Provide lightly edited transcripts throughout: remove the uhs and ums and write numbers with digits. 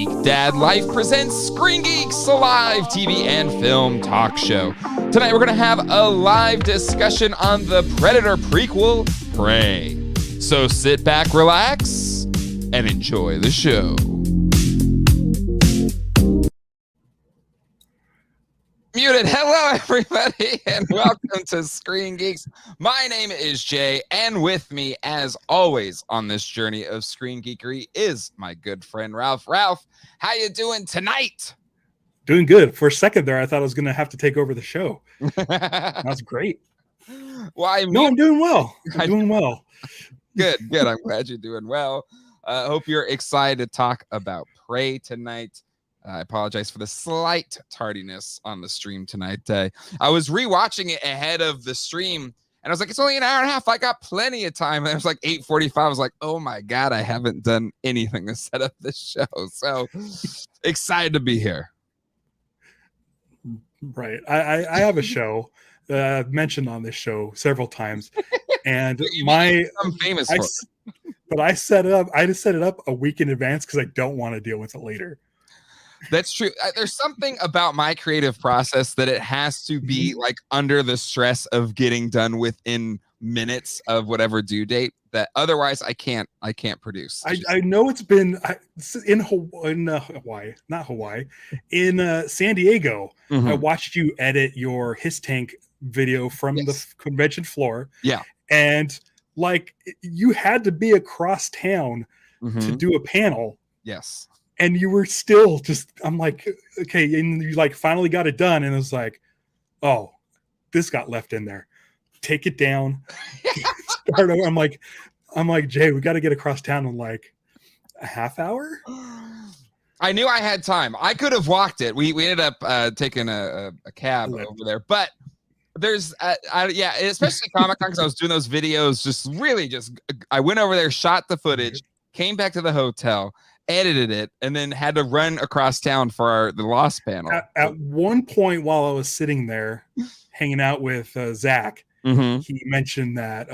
Geek Dad Life presents Screen Geeks, a live TV and film talk show. Tonight we're going to have a live discussion on the Predator prequel, Prey. So sit back, relax, and enjoy the show. Muted. Hello, everybody, and welcome to Screen Geeks. My name is Jay, and with me, as always, on this journey of Screen Geekery is my good friend Ralph. Ralph, how you doing tonight? Doing good. For a second there, I thought I was going to have to take over the show. That's great. Well, I'm doing well. I'm doing well. Good. I'm glad you're doing well. Hope you're excited to talk about Prey tonight. I apologize for the slight tardiness on the stream tonight. I was rewatching it ahead of the stream, and I was like, it's only an hour and a half. I got plenty of time. And it was like 8:45. I was like, oh my God, I haven't done anything to set up this show. So excited to be here. Right. I have a show that I've mentioned on this show several times. And I'm famous for it. But I just set it up a week in advance because I don't want to deal with it later. That's true. There's something about my creative process that it has to be like under the stress of getting done within minutes of whatever due date, that otherwise I can't produce. I know it's been in Hawaii, not Hawaii, in San Diego. Mm-hmm. I watched you edit your His Tank video from the convention floor. Yeah. And like you had to be across town to do a panel. Yes. And you were still just, I'm like, okay. And you like finally got it done. And it was like, oh, this got left in there. Take it down. Start over. I'm like, Jay, we got to get across town in like a half hour. I knew I had time. I could have walked it. We ended up taking a cab over there, but there's especially Comic-Con, because I was doing those videos, I went over there, shot the footage, came back to the hotel, edited it, and then had to run across town for the Lost panel. At one point while I was sitting there hanging out with Zach, he mentioned that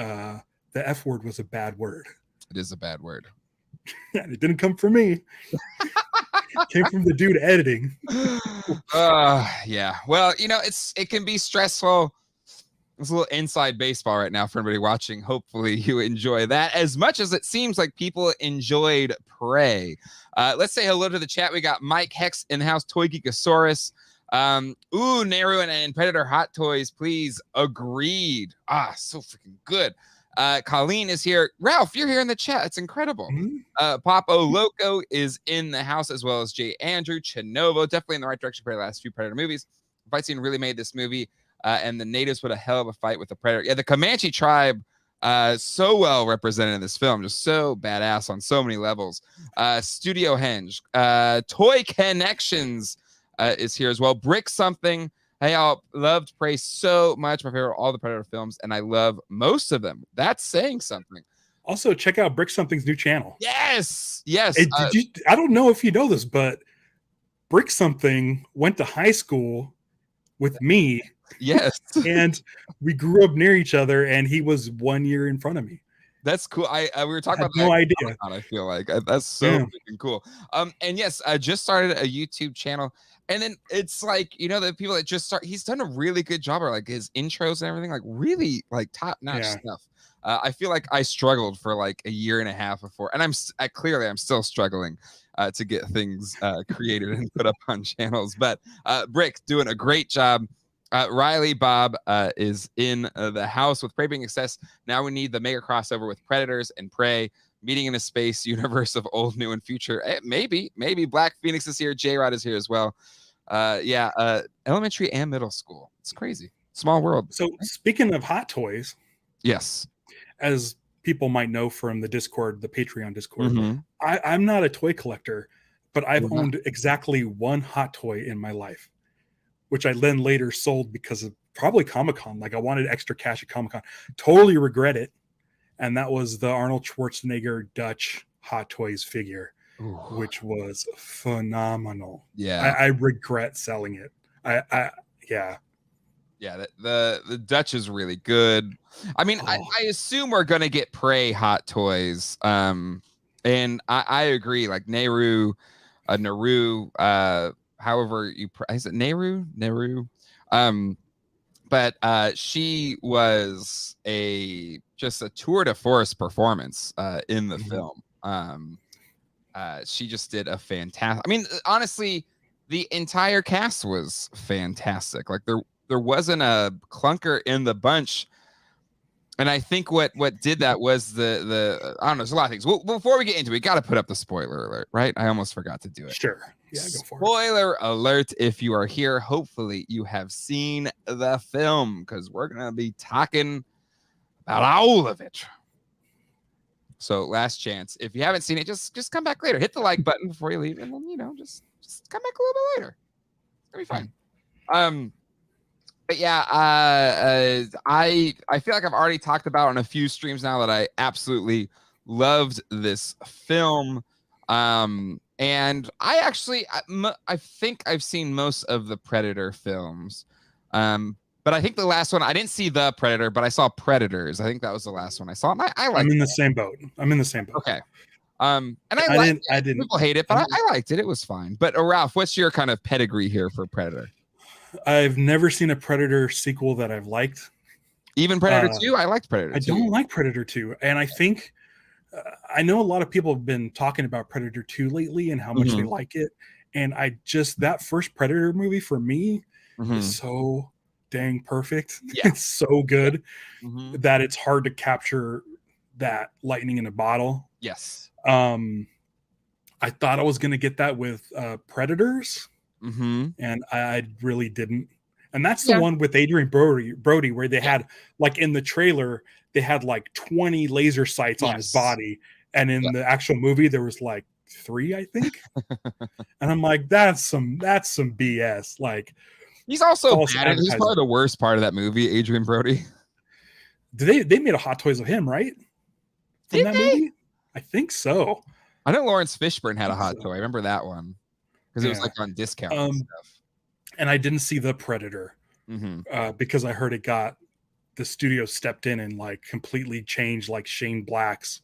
the F word was a bad word. It is a bad word. It didn't come from me. It came from the dude editing. Yeah. Well, it can be stressful. It's a little inside baseball right now for everybody watching. Hopefully you enjoy that as much as it seems like people enjoyed Prey. Let's say hello to the chat. We got Mike Hex in the house, Toy Geekosaurus. Neru and Predator Hot Toys, please. Agreed. So freaking good. Colleen is here. Ralph, you're here in the chat. It's incredible. Papo Loco is in the house, as well as Jay Andrew. Chinovo, definitely in the right direction for the last few Predator movies. Fight scene really made this movie. And the natives put a hell of a fight with the Predator. Yeah, the Comanche tribe, so well represented in this film. Just so badass on so many levels. Studio Henge. Toy Connections is here as well. Brick Something. Hey, y'all, loved Prey so much. My favorite of all the Predator films, and I love most of them. That's saying something. Also, check out Brick Something's new channel. Yes. I don't know if you know this, but Brick Something went to high school with me. Yes. And we grew up near each other, and he was 1 year in front of me. That's cool. We were talking about that. No idea. I feel like that's so freaking cool. And yes, I just started a YouTube channel, and then it's like, the people that just start, he's done a really good job, or like his intros and everything, like really like top notch stuff. I feel like I struggled for like a year and a half before, and I'm still struggling to get things created and put up on channels. But Brick doing a great job. Riley Bob is in the house with Prey being success. Now we need the mega crossover with Predators and Prey meeting in a space universe of old, new, and future. Maybe Black Phoenix is here. J-Rod is here as well. Elementary and middle school. It's crazy. Small world. So speaking of hot toys, yes, as people might know from the Discord, the Patreon Discord, I'm not a toy collector, but I've owned exactly one hot toy in my life, which I then later sold because of probably Comic-Con. Like I wanted extra cash at Comic-Con. Totally regret it. And that was the Arnold Schwarzenegger Dutch Hot Toys figure, which was phenomenal. Yeah. I regret selling it. Yeah. The Dutch is really good. I mean, I assume we're going to get Prey Hot Toys. And I agree. Like Nehru, Naru, however is it Naru? But she was just a tour de force performance in the film. She just did a fantastic. I mean, honestly, the entire cast was fantastic. Like there wasn't a clunker in the bunch. And I think what did that was the I don't know, there's a lot of things. Well, before we get into it, we got to put up the spoiler alert, right? I almost forgot to do it. Sure. Yeah, go for it. Spoiler alert. If you are here, hopefully you have seen the film, because we're going to be talking about all of it. So last chance. If you haven't seen it, just come back later. Hit the like button before you leave, and then, just come back a little bit later. It's going to be fine. But yeah, I feel like I've already talked about on a few streams now that I absolutely loved this film. And I think I've seen most of the Predator films. But I think the last one, I didn't see The Predator, but I saw Predators. I think that was the last one I saw. And I'm in the same boat. Okay. And I liked it. People hate it, but I liked it. It was fine. But Ralph, what's your kind of pedigree here for Predator? I've never seen a Predator sequel that I've liked. Even Predator 2? I liked Predator 2. I don't like Predator 2. And I think, I know a lot of people have been talking about Predator 2 lately and how much they like it. And that first Predator movie for me is so dang perfect. Yeah. It's so good that it's hard to capture that lightning in a bottle. Yes. I thought I was going to get that with Predators. And I really didn't. And that's the one with Adrian Brody where they had, like, in the trailer, they had like 20 laser sights on his body. And in the actual movie, there was like 3, I think. And I'm like, that's some BS. Like, he's also bad. He's probably the worst part of that movie, Adrian Brody. They made a Hot Toys of him, right? Did they? Movie? I think so. I know Lawrence Fishburne had a hot toy. I remember that one. Because it was like on discount and stuff. And I didn't see The Predator because I heard the studio stepped in and like completely changed like Shane Black's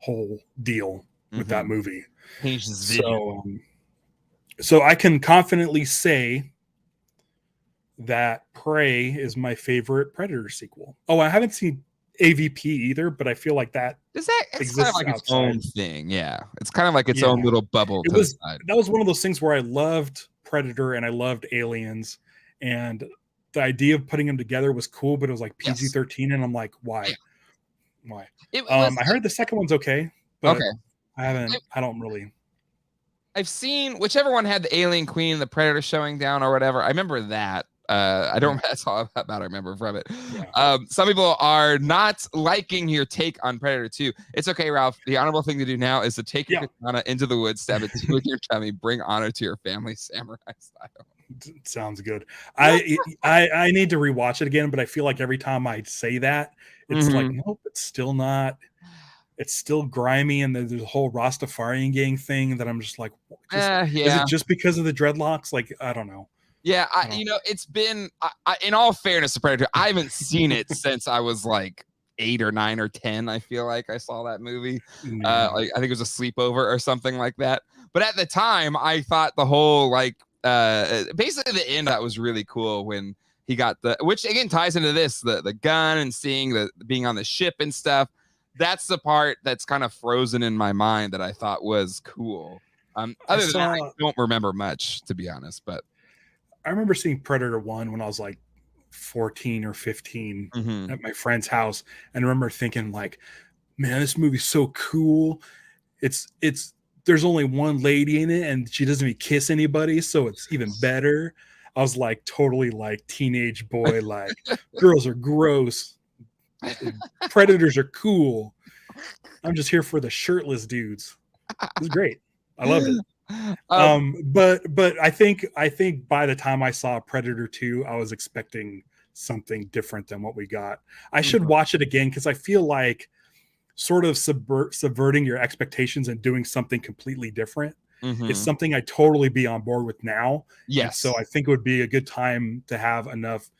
whole deal with that movie. Changed his video. So I can confidently say that Prey is my favorite Predator sequel. Oh, I haven't seen AVP either, but I feel like it's kind of like its own thing. Yeah, it's kind of like its own little bubble. That was one of those things where I loved Predator and I loved Aliens, and the idea of putting them together was cool, but it was like PG-13, and I'm like, why? I heard the second one's okay, but I don't really. I've seen whichever one had the Alien Queen and the Predator showing down or whatever. I remember that. That's all about I remember from it. Some people are not liking your take on Predator 2. It's okay, Ralph. The honorable thing to do now is to take your katana into the woods, stab it with your tummy, bring honor to your family, samurai style. Sounds good. I need to rewatch it again, but I feel like every time I say that, it's like, nope, it's still not. It's still grimy, and there's a whole Rastafarian gang thing that I'm just like, is it just because of the dreadlocks? Like, I don't know. Yeah, it's been, in all fairness to Predator, I haven't seen it since I was like 8 or 9 or 10. I feel like I saw that movie. Like, I think it was a sleepover or something like that. But at the time, I thought the whole, like, basically the end that was really cool when he got which again ties into this, the gun and seeing being on the ship and stuff. That's the part that's kind of frozen in my mind that I thought was cool. Other than that, I don't remember much, to be honest, but I remember seeing Predator 1 when I was like 14 or 15 at my friend's house, and I remember thinking like, man, this movie's so cool. There's only one lady in it and she doesn't even kiss anybody, so it's even better. I was like totally like teenage boy, like girls are gross. Predators are cool. I'm just here for the shirtless dudes. It was great. I loved it. But I think by the time I saw Predator 2, I was expecting something different than what we got. I should watch it again because I feel like sort of subverting your expectations and doing something completely different is something I totally be on board with now. Yes. And so I think it would be a good time to have enough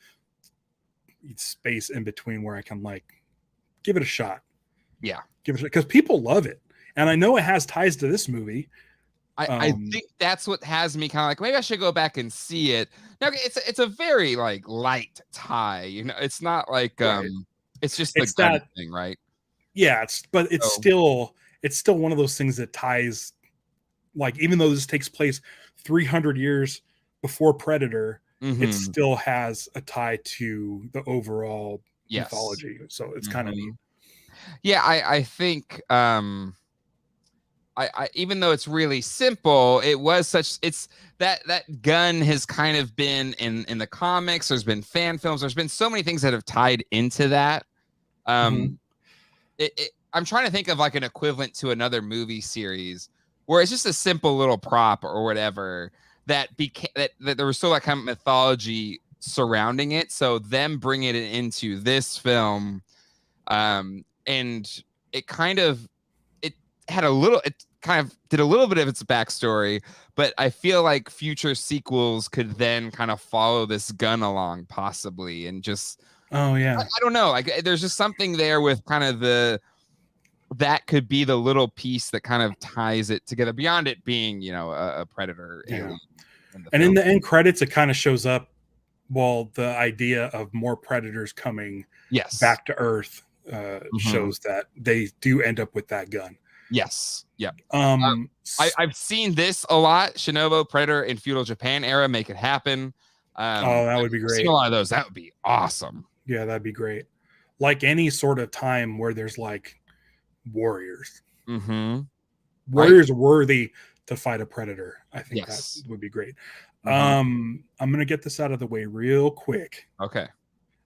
space in between where I can like give it a shot. Yeah. Give it, because people love it. And I know it has ties to this movie. I think that's what has me kind of like, maybe I should go back and see it. Now, it's a very like light tie, you know. It's not like Right. it's just It's the gun that thing, right? yeah, it's So, still one of those things that ties, like, even though this takes place 300 years before Predator, it mhm. still has a tie to the overall Yes. mythology. So it's kind of neat. Mhm. Yeah, I think I even though it's really simple, it was such it's that gun has kind of been in the comics. There's been fan films. There's been so many things that have tied into that. Mhm. Um, I'm trying to think of like an equivalent to another movie series where it's just a simple little prop or whatever that became that there was so like kind of mythology surrounding it. So them bringing it into this film, and it kind of it had a little it kind of did a little bit of its backstory, but I feel like future sequels could then kind of follow this gun along possibly and just Oh yeah. I don't know, like there's just something there with kind of that could be the little piece that kind of ties it together beyond it being, you know, a predator Yeah. alien in the And in film. the end credits, it kind of shows up, well, the idea of more predators coming Yes. back to Earth Mhm. shows that they do end up with that gun. Yes. Yep. Um, I've seen this a lot. Shinobu, Predator, in feudal Japan era, make it happen. oh, that would be I've seen a great. lot of those. That would be awesome. Yeah, that'd be great. Like any sort of time where there's like warriors. Mm-hmm. Right? Warriors worthy to fight a predator. I think that Yes. would be great. Mm-hmm. I'm gonna get this out of the way real quick, Okay.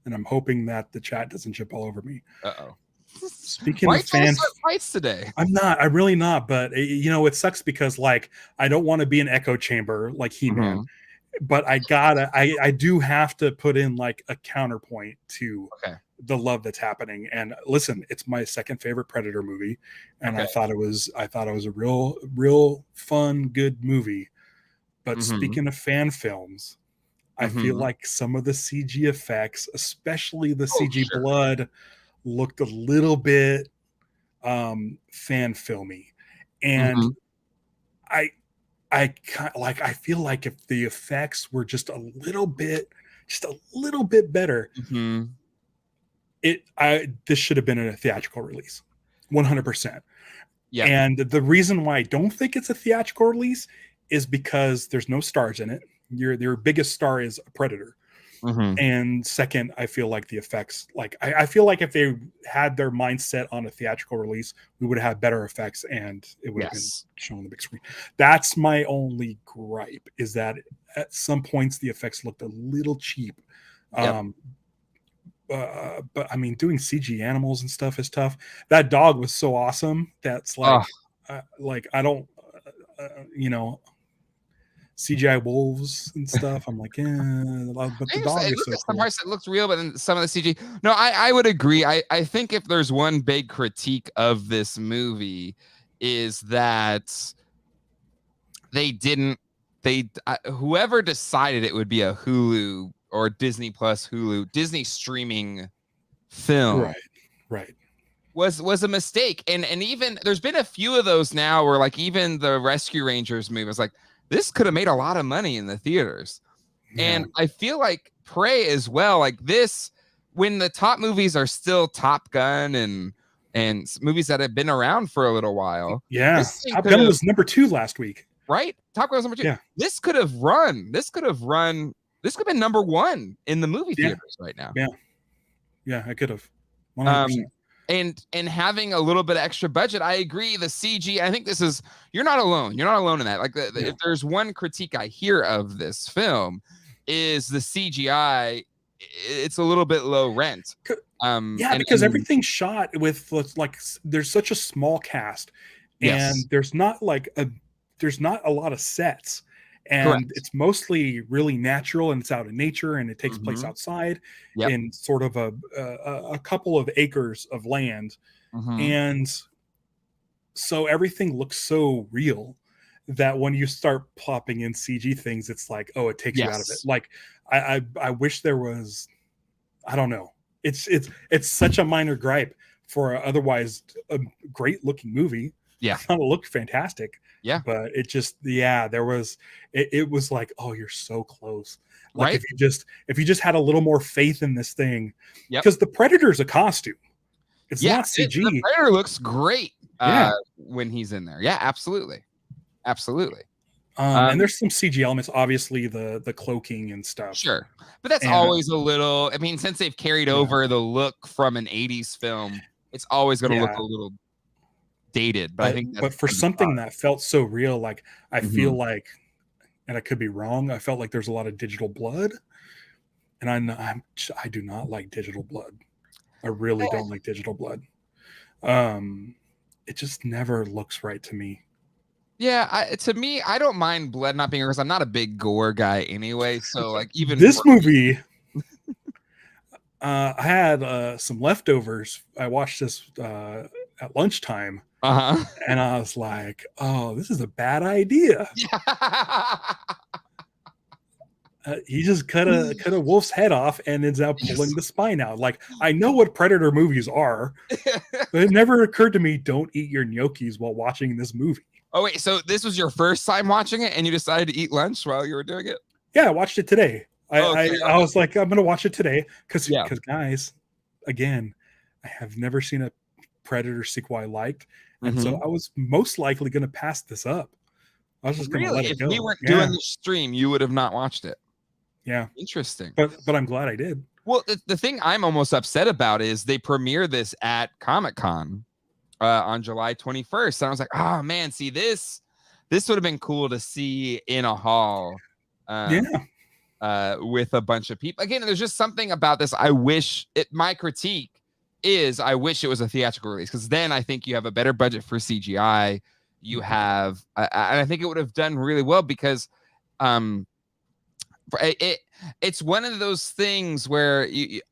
and I'm hoping that the chat doesn't jump all over me. Uh-oh. Speaking Why are of you trying to fan, start fights today? I'm really not, but you know, it sucks because like I don't want to be an echo chamber like He-Man, Mm-hmm. but I do have to put in like a counterpoint to Okay. the love that's happening. And listen, it's my second favorite Predator movie, and Okay. I thought it was a real fun, good movie. But Mm-hmm. speaking of fan films, I feel Mm-hmm. like some of the CG effects, especially the Oh, CG sure. blood, looked a little bit fan filmy. And Mm-hmm. I I feel like if the effects were just just a little bit better, Mm-hmm. this should have been a theatrical release. 100%. Yep. And the reason why I don't think it's a theatrical release is because there's no stars in it. Your biggest star is a Predator. Mm-hmm. And second, I feel like the effects, like I feel like if they had their mindset on a theatrical release, we would have had better effects and it would have been Yes. shown on the big screen. That's my only gripe, is that at some points the effects looked a little cheap. Yep. But I mean, doing CG animals and stuff is tough. That dog was so awesome. That's Oh, like I don't, you know, CGI wolves and stuff. I'm like, but the dog it is looked so at some cool. parts that looked real, but then some of the CG. No, I would agree. I think if there's one big critique of this movie is that they didn't whoever decided it would be a Hulu or Disney Plus Hulu Disney streaming film Right, right. was a mistake. And even there's been a few of those now where like even the Rescue Rangers movie was like this could have made a lot of money in the theaters. Yeah, And I feel like Prey as well, like this, when the top movies are still Top Gun and movies that have been around for a little while, yeah. this thing Top could Gun have was number 2 last week. right. Top Gun was number two. Yeah, This could have run. This could have run. This could have been number one in the movie yeah, theaters right now. yeah, yeah. I could have 100%. Um, and having a little bit of extra budget, I agree. The CG, I think this is you're not alone. You're not alone in that. Like Yeah, if there's one critique I hear of this film, is the CGI. It's a little bit low rent. yeah. Because And everything's shot with like there's such a small cast, and yes, there's not a lot of sets, and correct. it's mostly really natural, and it's out in nature, and it takes place Mm-hmm. outside Yep. in sort of a couple of acres of land, Mm-hmm. and so everything looks so real that when you start plopping in CG things, it's like, oh, it takes you out of it. Yes. Like I wish there was, I don't know. It's such a minor gripe for a otherwise a great looking movie. I Yeah. thought it looked fantastic. Yeah. But it just, yeah, it was like, oh, you're so close. Like Right. if you just had a little more faith in this thing, Yep. because the Predator's a costume. It's Yeah. not The CG. Predator looks great Yeah. when he's in there. Yeah, absolutely. Absolutely. And there's some CG elements, obviously the cloaking and stuff. Sure. But that's And always a little, I mean, since they've carried over the look from an 80s film, it's always going to look yeah. a little dated. But I think that's But for something that felt so real, like I feel like, and I could be wrong, I felt like there's a lot of digital blood, and I do not like digital blood. I really don't like digital blood. It just never looks right to me. Yeah, to me, I don't mind blood not being, because I'm not a big gore guy anyway. So like even this movie, I had some leftovers. I watched this at lunchtime, and I was like, "Oh, this is a bad idea." He just cut a wolf's head off and ends up pulling the spine out. Like, I know what Predator movies are, but it never occurred to me, don't eat your gnocchis while watching this movie. Oh wait, so this was your first time watching it, and you decided to eat lunch while you were doing it? Yeah, I watched it today. Okay. I was like, I'm gonna watch it today because guys, again, I have never seen a Predator sequel I liked, and so I was most likely gonna pass this up. I was just gonna let it go. If we weren't doing the stream, you would have not watched it. Yeah, interesting. But I'm glad I did. Well, the thing I'm almost upset about is they premiere this at Comic-Con on July 21st, and I was like, oh man, see this would have been cool to see in a hall. With a bunch of people. Again, there's just something about this. I wish my critique is I wish it was a theatrical release, because then I think you have a better budget for CGI. You have, and I think it would have done really well, because it's one of those things where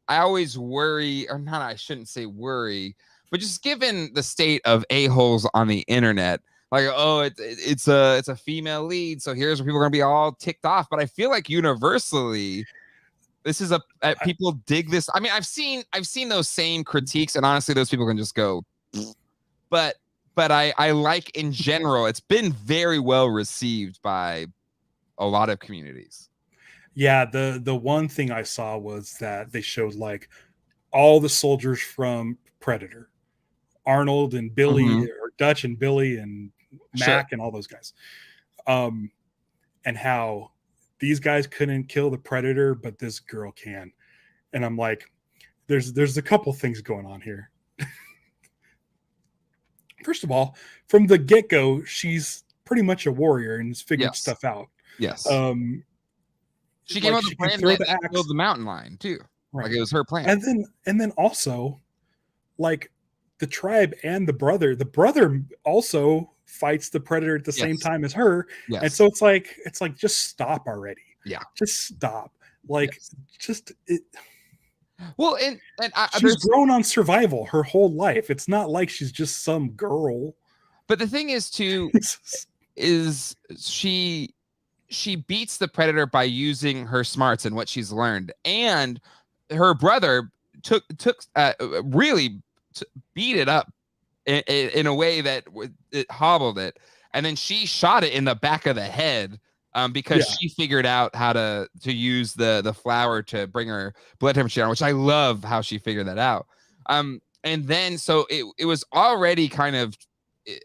I always worry, or not, I shouldn't say worry, but just given the state of a-holes on the internet, like, oh, it's a female lead, so here's where people are gonna be all ticked off. But I feel like universally, this is people dig this. I mean, I've seen those same critiques, and honestly, those people can just go. But I like, in general, it's been very well received by a lot of communities. Yeah, the one thing I saw was that they showed like all the soldiers from Predator, Arnold and Billy, or Dutch and Billy and Mac and all those guys, and how these guys couldn't kill the Predator, but this girl can. And I'm like, there's a couple things going on here. First of all, from the get-go, she's pretty much a warrior and has figured stuff out. Yes. She like came up with the plan to build the mountain lion too. Right. Like, it was her plan. And then also, like, the tribe and the brother also fights the Predator at the same time as her. Yes. And so it's like just stop already. Yeah. Just stop. Like, just it. Well, and she's grown on survival her whole life. It's not like she's just some girl. But the thing is too, is she beats the Predator by using her smarts and what she's learned, and her brother really beat it up in a way that it hobbled it, and then she shot it in the back of the head because she figured out how to use the flower to bring her blood temperature down, which I love how she figured that out. And then so it was already kind of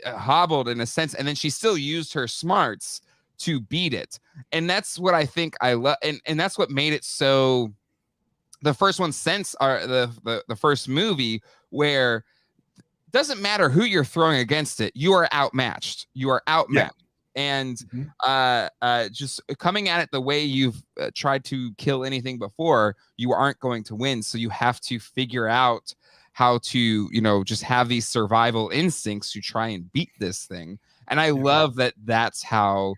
hobbled in a sense, and then she still used her smarts to beat it, and that's what I think I love, and that's what made it so. The first one since the first movie, where it doesn't matter who you're throwing against it, you are outmatched. You are outmatched. And just coming at it the way you've tried to kill anything before, you aren't going to win. So you have to figure out how to, just have these survival instincts to try and beat this thing. And I love that that's how,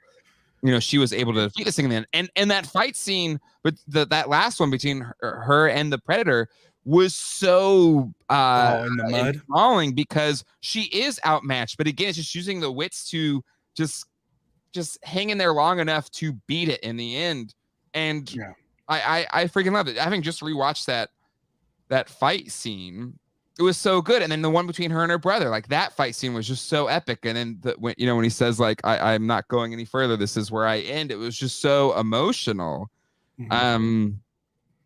she was able to defeat this thing. And that fight scene, but that last one between her and the Predator was so in the mud, enthralling, because she is outmatched. But again, it's just using the wits to just hang in there long enough to beat it in the end. And I freaking love it. Having just rewatched that fight scene, it was so good. And then the one between her and her brother, like that fight scene was just so epic. And then when he says like, I'm not going any further, this is where I end. It was just so emotional. And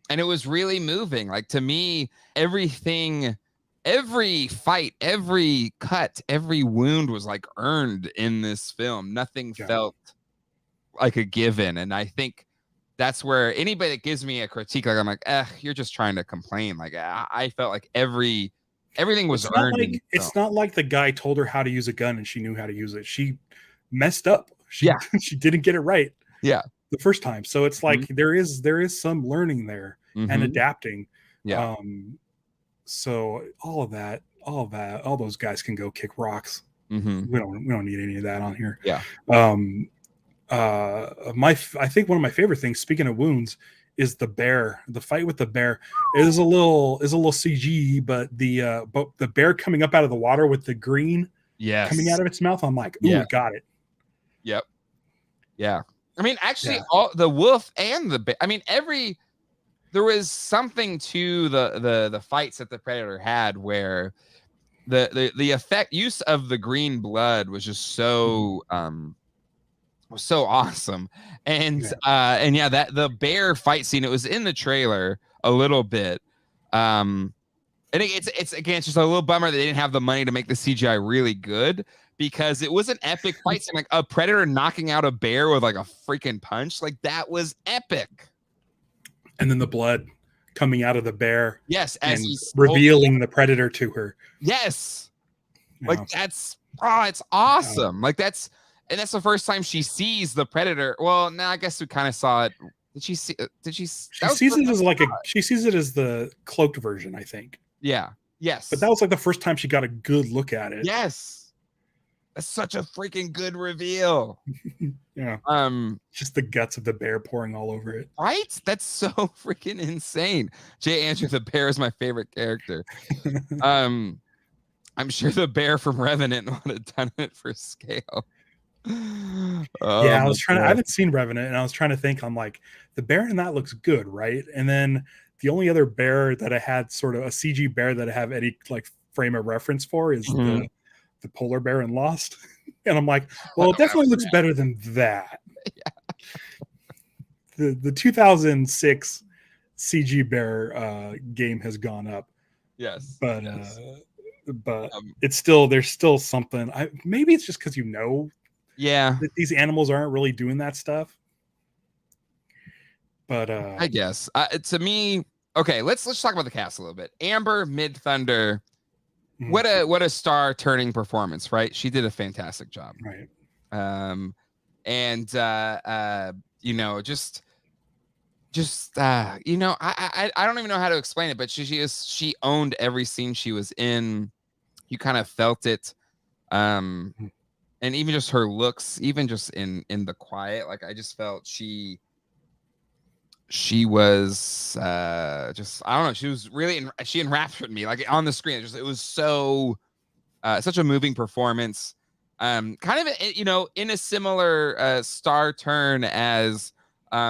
it was really moving. Like, to me, everything, every fight, every cut, every wound was like earned in this film. Nothing felt like a given. And I think that's where anybody that gives me a critique, like, I'm like, you're just trying to complain. Like, I felt like everything was earned. It's not like the guy told her how to use a gun and she knew how to use it. She messed up. She didn't get it right. Yeah. The first time. So it's like there is some learning there and adapting. Yeah. So all those guys can go kick rocks. We don't need any of that on here. Yeah. I think one of my favorite things, speaking of wounds, is the fight with the bear. It is a little CG, but the bear coming up out of the water with the green coming out of its mouth, I'm like, ooh, got it. Yep. Yeah. I mean, actually, all the wolf and the bear. I mean, there was something to the fights that the Predator had where the effect use of the green blood was just so awesome. And that the bear fight scene, it was in the trailer a little bit. And it's again, it's just a little bummer that they didn't have the money to make the CGI really good, because it was an epic fight scene, like a predator knocking out a bear with like a freaking punch. Like, that was epic. And then the blood coming out of the bear. Yes. As he's revealing the predator to her. Yes. Like, it's awesome. Like, that's the first time she sees the predator. Well, now I guess we kind of saw it. She sees it as the cloaked version, I think. Yeah. Yes. But that was like the first time she got a good look at it. Yes. That's such a freaking good reveal. Yeah. Just the guts of the bear pouring all over it. Right? That's so freaking insane. Jay Andrew, the bear, is my favorite character. I'm sure the bear from Revenant would have done it for scale. I haven't seen Revenant, and I was trying to think, I'm like, the bear in that looks good, right? And then the only other bear that I had, sort of a CG bear that I have any like frame of reference for, is the polar bear in Lost. And I'm like, well, it definitely looks better than that. The 2006 CG bear game has gone up. Yes. But it's still, there's still something. Maybe it's just because that these animals aren't really doing that stuff. But I guess to me, okay, let's talk about the cast a little bit. Amber Midthunder, what a star turning performance, right? She did a fantastic job, right? I don't even know how to explain it, but she owned every scene she was in. You kind of felt it, and even just her looks, even just in the quiet, like, I just felt she was just, I don't know, she was really she enraptured me, like, on the screen. It was so such a moving performance, kind of in a similar star turn as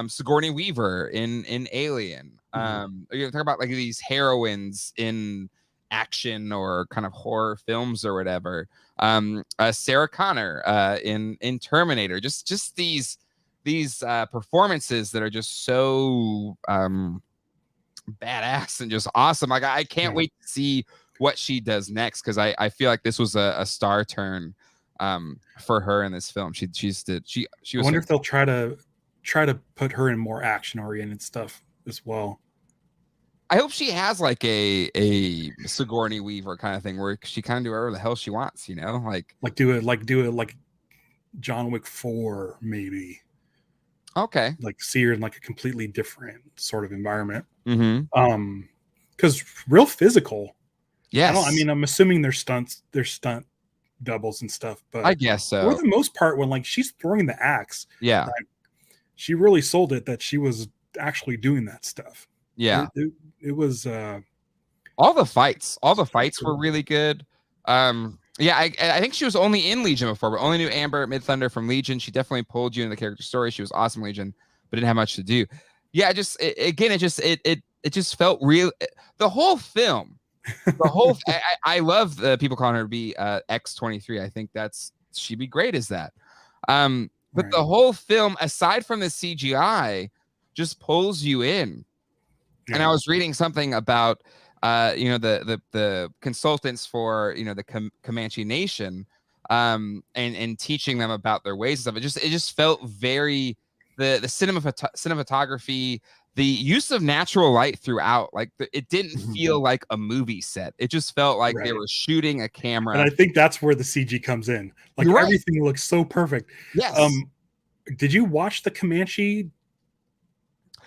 Sigourney Weaver in Alien. You talk about like these heroines in action or kind of horror films or whatever. Sarah Connor in Terminator. Just these performances that are just so badass and just awesome. Like, I can't wait to see what she does next, because I feel like this was a star turn for her in this film. She was. I wonder if they'll try to put her in more action oriented stuff as well. I hope she has like a Sigourney Weaver kind of thing where she kind of do whatever the hell she wants, like do it like John Wick 4 maybe. Okay. Like, see her in like a completely different sort of environment. Because real physical. Yes. I'm assuming there's stunt doubles and stuff, but I guess so. For the most part, when like she's throwing the axe, she really sold it that she was actually doing that stuff. Yeah. It was all the fights were really good. I think she was only in Legion before, but only knew Amber Midthunder from Legion. She definitely pulled you into the character story. She was awesome Legion, but didn't have much to do. Yeah, it just felt real. The whole film The whole I love the people calling her to be X-23. I think she'd be great as that. But Right. the whole film, aside from the CGI, just pulls you in. Yeah. And I was reading something about the consultants for the Comanche Nation, and teaching them about their ways and stuff. It just felt very the cinematography, the use of natural light throughout. Like it didn't feel like a movie set. It just felt like they were shooting a camera. And I think that's where the CG comes in. Like everything looks so perfect. Yes. Did you watch the Comanche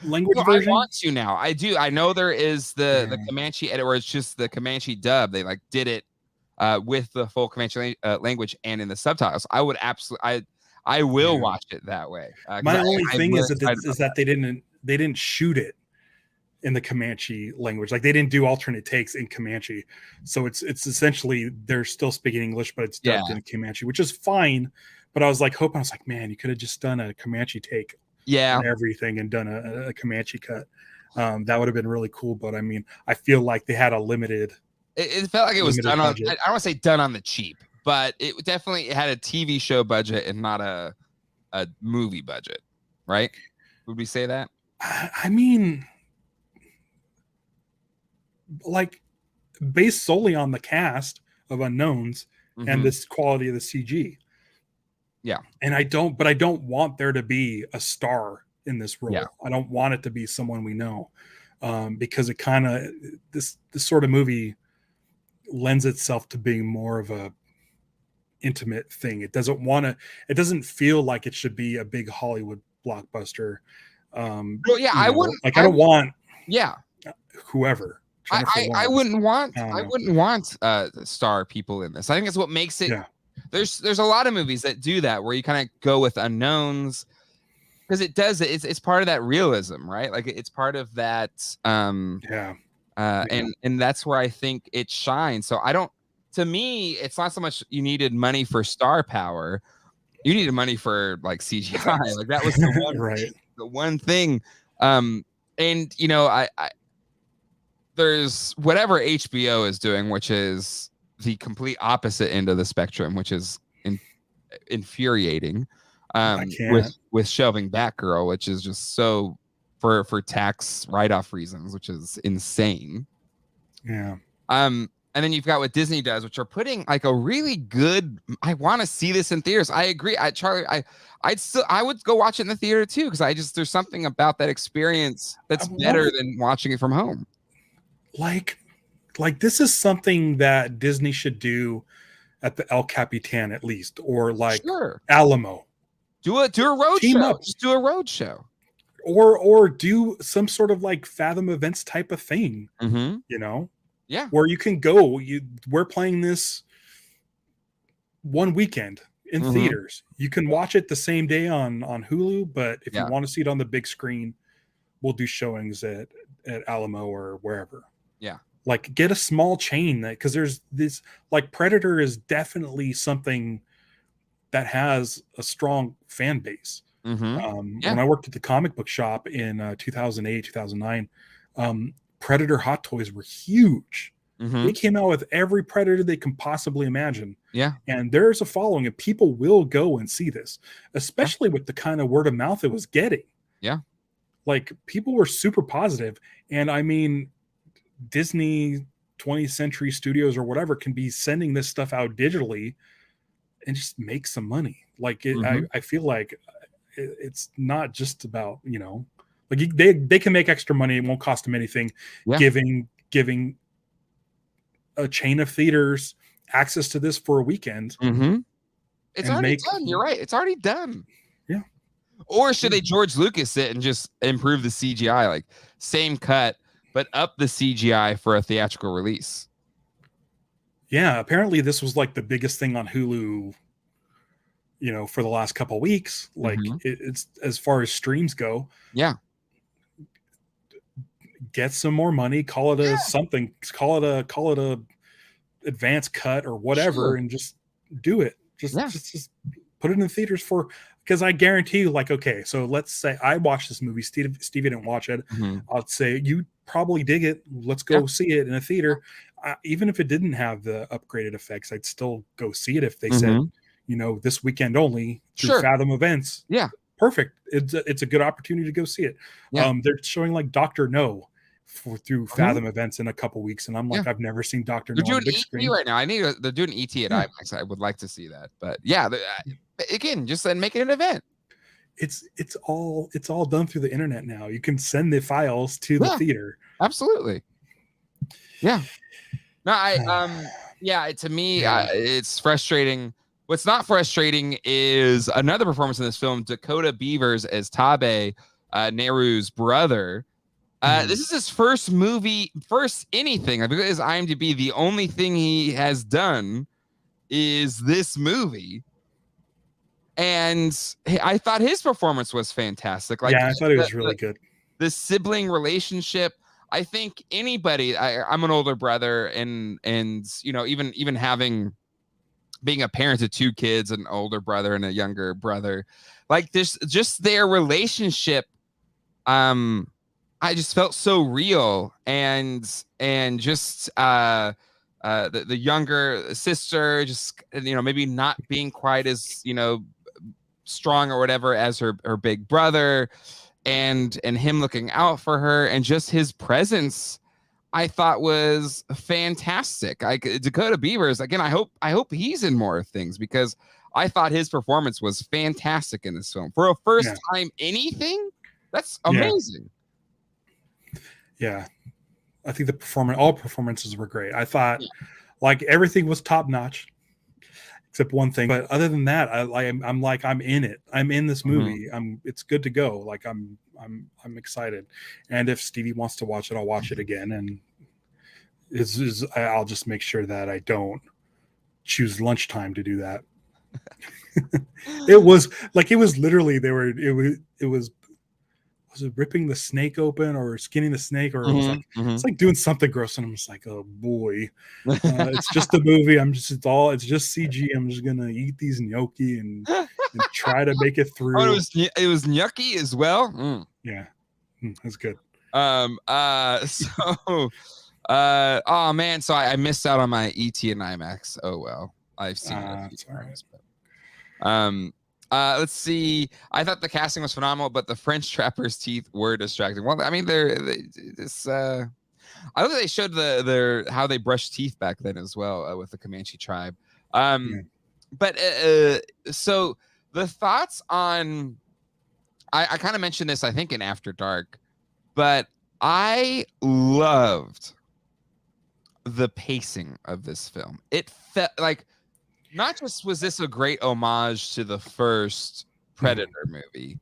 language version? I want to now. I do. I know there is the Comanche edit where it's just the Comanche dub. They like did it with the full Comanche language and in the subtitles. I would absolutely. I will watch it that way. My only thing is that they didn't shoot it in the Comanche language. Like they didn't do alternate takes in Comanche. So it's essentially they're still speaking English, but it's dubbed in Comanche, which is fine. But I was like hoping, I was like, man, you could have just done a Comanche take on everything and done a Comanche cut. That would have been really cool. But I mean, I feel like they had a limited. It felt like it was done budget. I don't want to say done on the cheap, but it definitely had a TV show budget and not a movie budget, right? Would we say that? I mean, like based solely on the cast of unknowns and this quality of the CG. Yeah. And I don't want there to be a star in this role. Yeah. I don't want it to be someone we know, because it kind of this sort of movie lends itself to being more of a intimate thing. It doesn't feel like it should be a big Hollywood blockbuster. I wouldn't like. I don't want whoever. I wouldn't want star people in this. I think that's what makes it. Yeah. There's a lot of movies that do that where you kind of go with unknowns because it's part of that realism, right? Like it's part of that. And that's where I think it shines. So to me, it's not so much you needed money for star power. You needed money for like CGI. Like that was the one, the one thing. And I there's whatever HBO is doing, which is the complete opposite end of the spectrum, which is infuriating. With shelving Batgirl, which is just so for tax write-off reasons, which is insane. Yeah. And then you've got what Disney does, which are putting like a really good. I want to see this in theaters. I agree. Charlie, I would go watch it in the theater too because there's something about that experience that's better than watching it from home. Like this is something that Disney should do at the El Capitan at least, or like Alamo. Do a road Team show. Up. Just do a road show. Or do some sort of like Fathom Events type of thing. Yeah. Where you can go. We're playing this one weekend in theaters. You can watch it the same day on Hulu, but if you want to see it on the big screen, we'll do showings at Alamo or wherever. Yeah. Like get a small chain because there's this like Predator is definitely something that has a strong fan base. When I worked at the comic book shop in 2008, 2009, Predator hot toys were huge. They came out with every Predator they can possibly imagine. Yeah. And there's a following and people will go and see this, especially with the kind of word of mouth it was getting. Yeah. Like people were super positive. And I mean, Disney 20th Century Studios or whatever can be sending this stuff out digitally and just make some money. Like I feel like it's not just about, like they can make extra money. It won't cost them anything. Yeah. Giving a chain of theaters access to this for a weekend. It's already done. You're right. It's already done. Yeah. Or should they George Lucas it and just improve the CGI? Like same cut, but up the CGI for a theatrical release. Yeah, apparently this was like the biggest thing on Hulu, for the last couple of weeks. Like it's as far as streams go. Yeah. Get some more money, call it something, call it a advanced cut or whatever, and just do it. Just put it in the theaters because I guarantee you, like, okay, so let's say I watched this movie. Stevie didn't watch it. I'll say you probably dig it. Let's go see it in a theater. even if it didn't have the upgraded effects, I'd still go see it if they said, Mhm. this weekend only through Sure. Fathom Events. Yeah. Perfect. It's a good opportunity to go see it. Yeah. They're showing like Dr. No through Mhm. Fathom Events in a couple weeks, and I'm like, Yeah. I've never seen Dr. They're No on doing the big ET screen. right now. They're doing ET at Yeah. IMAX. I would like to see that. But yeah, again, just then make it an event. It's all done through the internet now. You can send the files to the theater. Absolutely. Yeah. No, yeah, to me, it's frustrating. What's not frustrating is another performance in this film, Dakota Beavers as Tabe, Nehru's brother. This is his first anything. I think his IMDb, the only thing he has done is this movie. And I thought his performance was fantastic. Like, I thought it was really good. The sibling relationship. I think anybody. I'm an older brother, and even being a parent of 2 kids, an older brother and a younger brother, like this, just their relationship. I just felt so real, and just the younger sister, just maybe not being quite as strong or whatever as her big brother, and him looking out for her, and just his presence I thought was fantastic. Dakota Beavers, again, I hope he's in more things, because I thought his performance was fantastic in this film for a first time anything. That's amazing. Yeah, I think all performances were great. I thought like everything was top notch, except one thing. But other than that, I'm like, I'm in it. I'm in this movie. It's good to go. Like I'm excited. And if Stevie wants to watch it, I'll watch it again. And I'll just make sure that I don't choose lunchtime to do that. It was literally was it ripping the snake open or skinning the snake, or it was like it's like doing something gross, and I'm just like, oh boy, it's just a movie. It's just CG. I'm just gonna eat these gnocchi and try to make it through. Oh, it was gnocchi as well. Yeah, that's good. Oh man, so I missed out on my ET and IMAX. Oh well, I've seen it. Let's see. I thought the casting was phenomenal, but the French trapper's teeth were distracting. Well, I mean, I love that they showed how they brushed teeth back then as well with the Comanche tribe. But so the thoughts on, I kind of mentioned this, I think, in After Dark, but I loved the pacing of this film. It felt like, not just was this a great homage to the first Predator movie,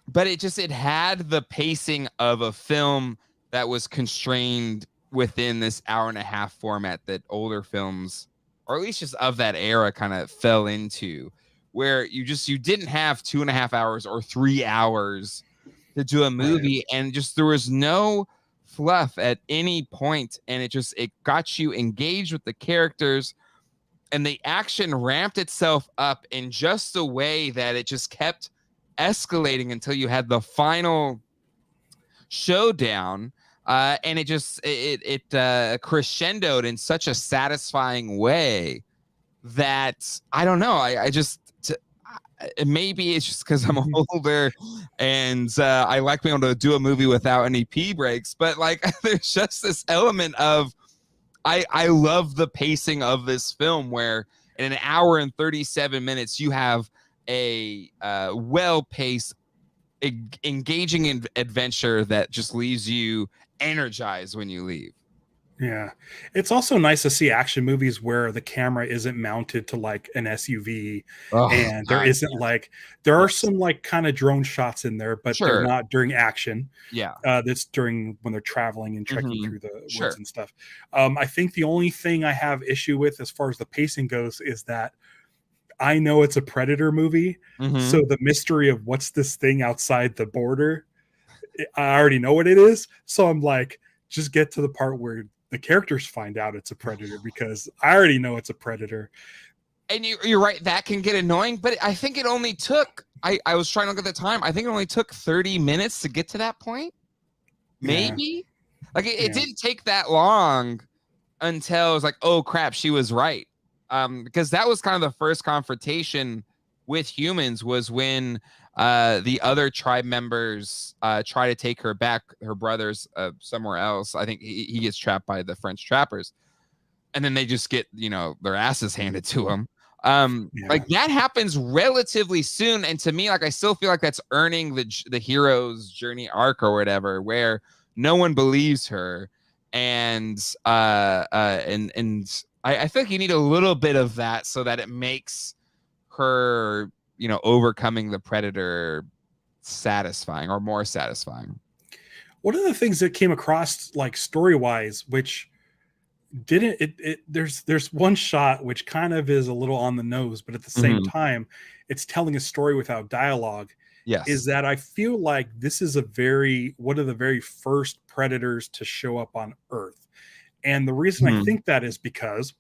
but it had the pacing of a film that was constrained within this hour-and-a-half format that older films, or at least just of that era, kind of fell into, where you didn't have 2.5 hours or 3 hours to do a movie, and there was no fluff at any point, and it got you engaged with the characters. And the action ramped itself up in just a way that it just kept escalating until you had the final showdown. And it crescendoed in such a satisfying way that, I don't know, maybe it's just because I'm older and I like being able to do a movie without any pee breaks. But like, there's just this element of, I love the pacing of this film, where in an hour and 37 minutes, you have a well-paced, engaging adventure that just leaves you energized when you leave. Yeah. It's also nice to see action movies where the camera isn't mounted to like an SUV, and there isn't there are some like kind of drone shots in there, but they're not during action. Yeah. That's during when they're traveling and trekking through the woods and stuff. I think the only thing I have issue with as far as the pacing goes is that I know it's a Predator movie. So the mystery of what's this thing outside the border, I already know what it is. So I'm like, just get to the part where the characters find out it's a predator, because I already know it's a predator. And you're right, that can get annoying, but I think it only took, I was trying to look at the time, I think it only took 30 minutes to get to that point. Maybe? Like it didn't take that long until it's like, oh crap, she was right. Because that was kind of the first confrontation with humans, was when the other tribe members try to take her back, her brothers, somewhere else. I think he gets trapped by the French trappers, and then they just get, their asses handed to them. Like that happens relatively soon, and to me, like, I still feel like that's earning the hero's journey arc or whatever, where no one believes her, and I feel like you need a little bit of that so that it makes her, overcoming the Predator satisfying, or more satisfying. One of the things that came across, like, story-wise, which didn't there's one shot which kind of is a little on the nose, but at the same time it's telling a story without dialogue. Yes. Is that I feel like this is one of the very first Predators to show up on Earth. And the reason I think that is because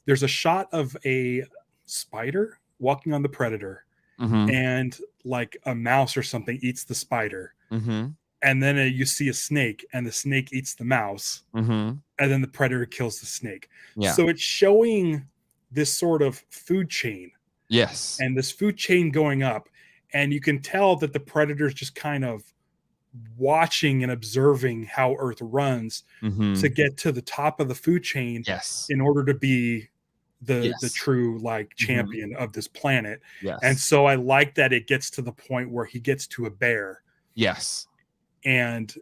there's a shot of a spider walking on the Predator, and like a mouse or something eats the spider. And then you see a snake, and the snake eats the mouse, and then the Predator kills the snake. Yeah. So it's showing this sort of food chain. Yes. And this food chain going up, and you can tell that the Predator's just kind of watching and observing how Earth runs to get to the top of the food chain. Yes. In order to be the true, like, champion of this planet. Yes. And so I like that it gets to the point where he gets to a bear. Yes. And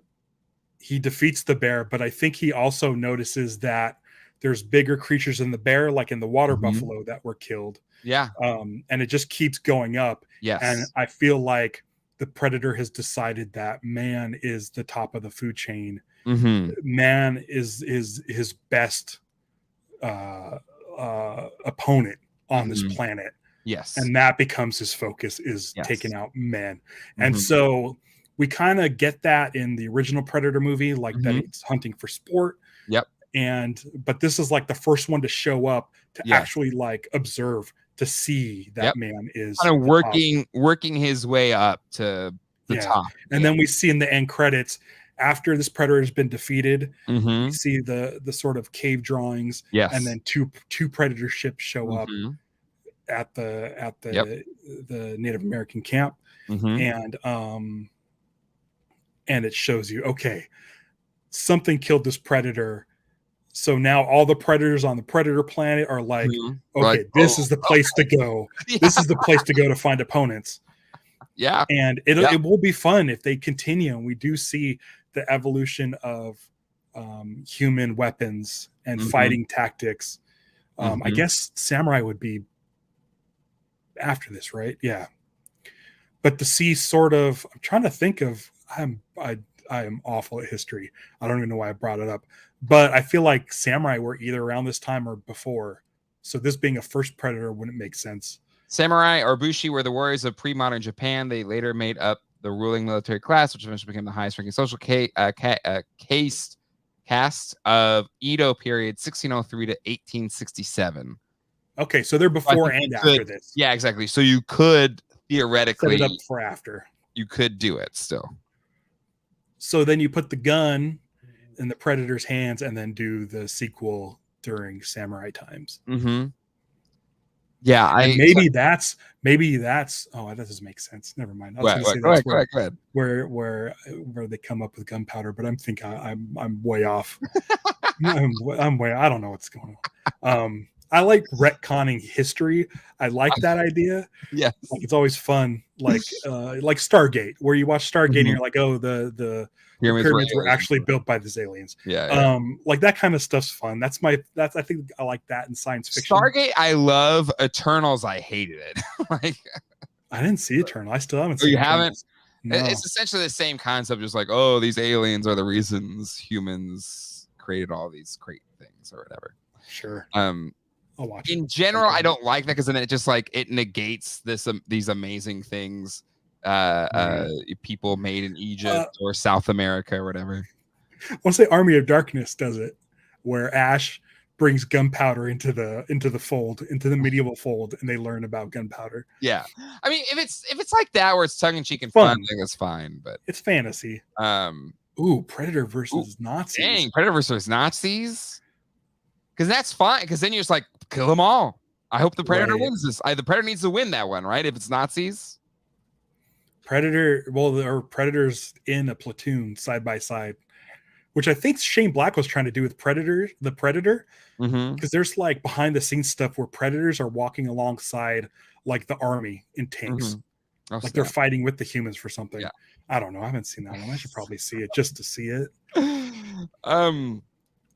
he defeats the bear, but I think he also notices that there's bigger creatures than the bear, like in the water buffalo that were killed. Yeah. And it just keeps going up. Yes. And I feel like the Predator has decided that man is the top of the food chain. Man is his best opponent on this planet. Yes. And that becomes his focus, is taking out men. And so we kind of get that in the original Predator movie, like that it's hunting for sport. Yep. But this is like the first one to show up to actually, like, observe, to see that man is kind of working his way up to the top. And then we see in the end credits, after this Predator has been defeated, we see the sort of cave drawings, and then two Predator ships show up at the Native American camp, and it shows you, okay, something killed this Predator. So now all the Predators on the Predator planet are like, okay, this is the place to go. This is the place to go to find opponents. Yeah. And it will be fun if they continue. And we do see the evolution of human weapons and fighting tactics. I guess samurai would be after this, right? Yeah. But to see sort of, I'm trying to think of, I am awful at history. I don't even know why I brought it up, but I feel like samurai were either around this time or before. So this being a first Predator wouldn't make sense. Samurai or bushi were the warriors of pre-modern Japan. They later made up the ruling military class, which eventually became the highest ranking social caste of Edo period, 1603 to 1867. Okay, so they're before and after this. Yeah, exactly. So you could theoretically set it up for after. You could do it still. So then you put the gun in the Predator's hands and then do the sequel during samurai times. Yeah, maybe that's oh, that doesn't make sense. Never mind. I was going to say that's go ahead. Where they come up with gunpowder, but I'm way off. I'm way, I don't know what's going on. I like retconning history. I like that idea. Yeah, like, it's always fun. Like Stargate, where you watch Stargate and you're like, oh, the pyramids were actually built by these aliens. Yeah. Like that kind of stuff's fun. I think I like that in science fiction. Stargate, I love. Eternals, I hated it. Like, I didn't see Eternal. I still haven't seen. You Eternals. haven't? No. It's essentially the same concept, just like, oh, these aliens are the reasons humans created all these great things or whatever. Sure. I'll watch in general, I don't like that because then it just like it negates these amazing things people made in Egypt or South America or whatever. I want to say Army of Darkness does it, where Ash brings gunpowder into the fold, into the medieval fold, and they learn about gunpowder. Yeah, I mean, if it's like that where it's tongue in cheek and fun, I think that's fine. But it's fantasy. Predator versus Nazis. Dang, Predator versus Nazis. because that's fine. Because then you're just like, kill them all. I hope the Predator Right. wins this. The Predator needs to win that one, right? If it's Nazis. Predator, well, there are Predators in a platoon side by side, which I think Shane Black was trying to do with the Predator, because there's like behind the scenes stuff where Predators are walking alongside like the army in tanks, like they're fighting with the humans for something. Yeah. I don't know. I haven't seen that one. I should probably see it just to see it.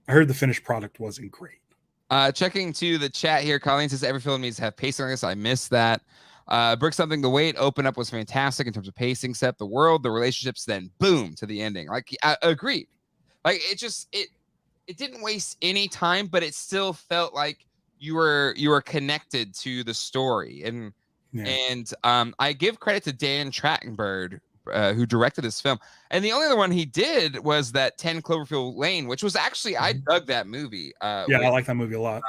I heard the finished product wasn't great. Checking to the chat here, Colleen says every film needs to have pacing like this. I missed that. Brick something. The way it opened up was fantastic in terms of pacing, set the world, the relationships, then boom to the ending. Like I agreed. Like it didn't waste any time, but it still felt like you were connected to the story. And I give credit to Dan Trachtenberg, who directed this film. And the only other one he did was that 10 Cloverfield Lane, which was actually I dug that movie. I like that movie a lot.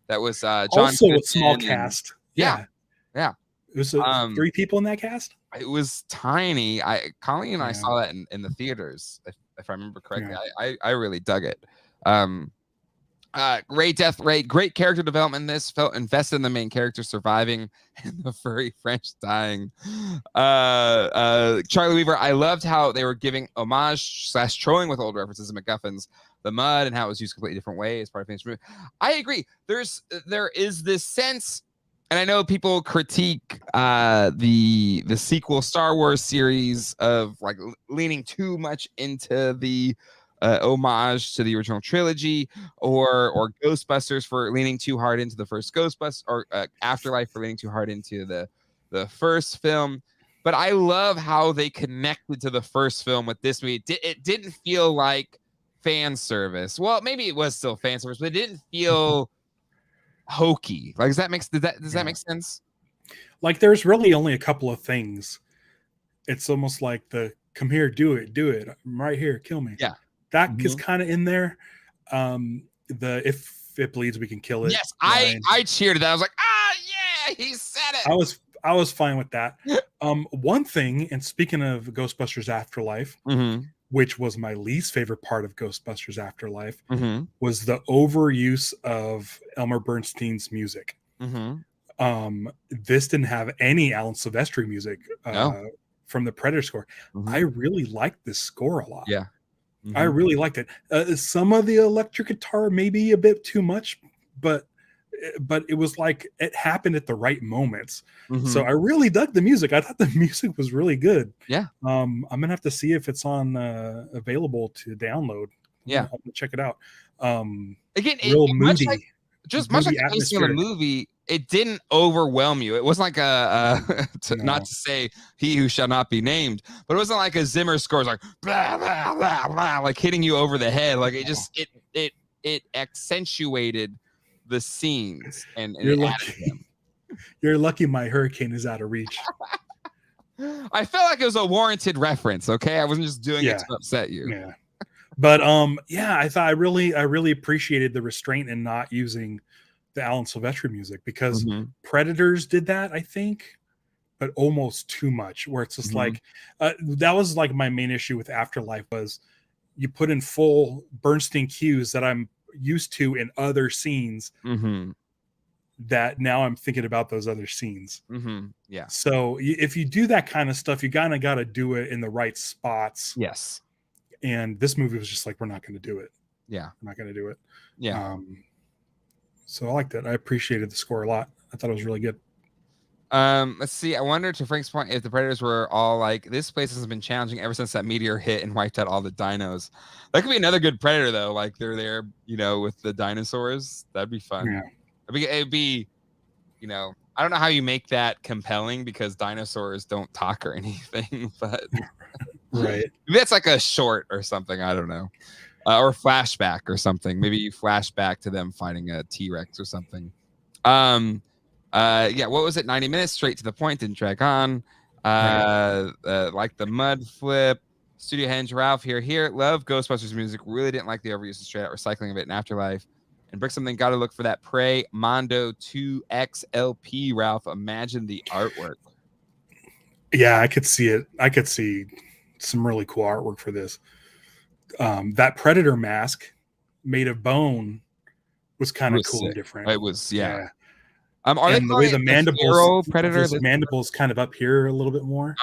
That was John also Goodman a small cast. Yeah. It was 3 people in that cast. It was tiny. Colleen and I saw that in the theaters, if I remember correctly. I really dug it. Great death rate, great character development in this. Felt invested in the main character surviving and the furry French dying. Charlie Weaver, I loved how they were giving homage / trolling with old references and MacGuffins, the mud, and how it was used a completely different way as part of the movie. I agree. There is this sense, and I know people critique the sequel Star Wars series of like leaning too much into the homage to the original trilogy, or Ghostbusters for leaning too hard into the first Ghostbusters, or Afterlife for leaning too hard into the first film. But I love how they connected to the first film with this movie. It didn't feel like fan service. Well, maybe it was still fan service, but it didn't feel hokey. Like, does that make sense? Like, there's really only a couple of things. It's almost like the come here, do it. I'm right here, kill me. Yeah. That is kind of in there. The if it bleeds, we can kill it. Yes, I cheered that. I was like, yeah, he said it. I was fine with that. One thing, and speaking of Ghostbusters Afterlife, which was my least favorite part of Ghostbusters Afterlife, was the overuse of Elmer Bernstein's music. This didn't have any Alan Silvestri music from the Predator score. I really liked this score a lot. Yeah. I really liked it. Some of the electric guitar maybe a bit too much, but it was like it happened at the right moments. So I really dug the music. I thought the music was really good. Yeah. I'm gonna have to see if it's on available to download. Yeah, I'll check it out. Again, real moody. Much like the pacing of the movie, it didn't overwhelm you. It wasn't like not to say he who shall not be named, but it wasn't like a Zimmer score. It's like blah blah blah blah, like hitting you over the head. Like it just it accentuated the scenes and You're it lucky. added them. You're lucky my hurricane is out of reach. I felt like it was a warranted reference. Okay, I wasn't just doing it to upset you. Yeah. But I thought I really appreciated the restraint in not using the Alan Silvestri music, because Predators did that, I think, but almost too much, where it's just like that was like my main issue with Afterlife was you put in full Bernstein cues that I'm used to in other scenes that now I'm thinking about those other scenes. Yeah. So if you do that kind of stuff, you kind of got to do it in the right spots. Yes. And this movie was just like, we're not going to do it. Yeah. We're not going to do it. Yeah. So I liked it. I appreciated the score a lot. I thought it was really good. Let's see. I wonder, to Frank's point, if the Predators were all like, this place has been challenging ever since that meteor hit and wiped out all the dinos. That could be another good Predator, though. Like, they're there, with the dinosaurs. That'd be fun. Yeah. It'd be, I don't know how you make that compelling, because dinosaurs don't talk or anything, but right. Maybe that's like a short or something. I don't know. Or flashback or something. Maybe you flash back to them fighting a T-Rex or something. What was it? 90 minutes, straight to the point, didn't drag on. Like the mud flip. Studio Henge Ralph here. Love Ghostbusters music. Really didn't like the overuse of straight out recycling of it in Afterlife. And Brick something, got to look for that Prey Mondo 2X LP, Ralph. Imagine the artwork. Yeah, I could see it. I could see some really cool artwork for this. That Predator mask made of bone was kind of cool and different. It was, yeah. Yeah. Are they And the way the mandibles, predator? this mandibles kind of up here a little bit more.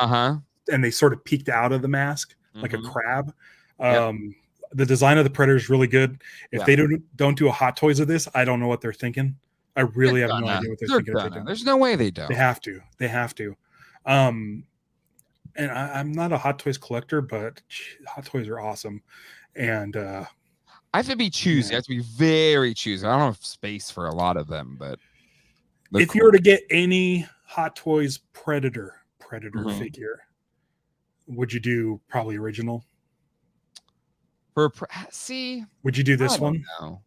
And they sort of peeked out of the mask like a crab. The design of the predator is really good. If they don't do a Hot Toys of this, I don't know what they're thinking. I really have no idea what they're thinking. If they don't. There's no way they don't. They have to. And I'm not a Hot Toys collector, but Hot Toys are awesome. And I have to be choosy. I have to be very choosy. I don't have space for a lot of them, but if you were to get any Hot Toys Predator figure, would you do probably original? Would you do this one? No.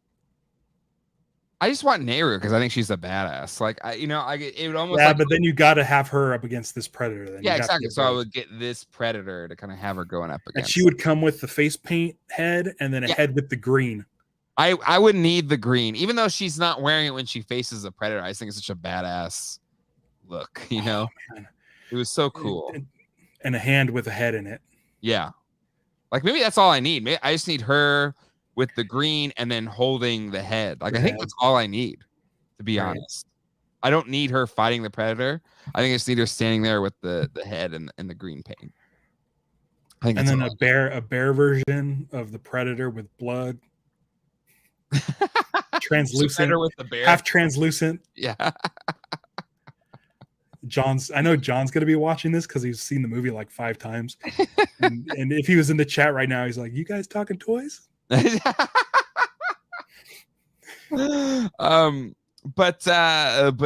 I just want Nehru because I think she's a badass. Like it would almost but then you got to have her up against this predator. Then exactly. So I would get this predator to kind of have her going up against. And she would come with the face paint head and then a head with the green. I would need the green, even though she's not wearing it when she faces a predator. I just think it's such a badass look. It was so cool. And a hand with a head in it. Yeah, like maybe that's all I need. Maybe I just need her with the green and then holding the head. Like I think that's all I need, to be honest. I don't need her fighting the predator. I think I just need her standing there with the head and the green paint. I think and then a bear version of the predator with blood. Translucent with the bear. Half translucent. Yeah. I know John's gonna be watching this because he's seen the movie like 5 times. and if he was in the chat right now, he's like, "You guys talking toys?" But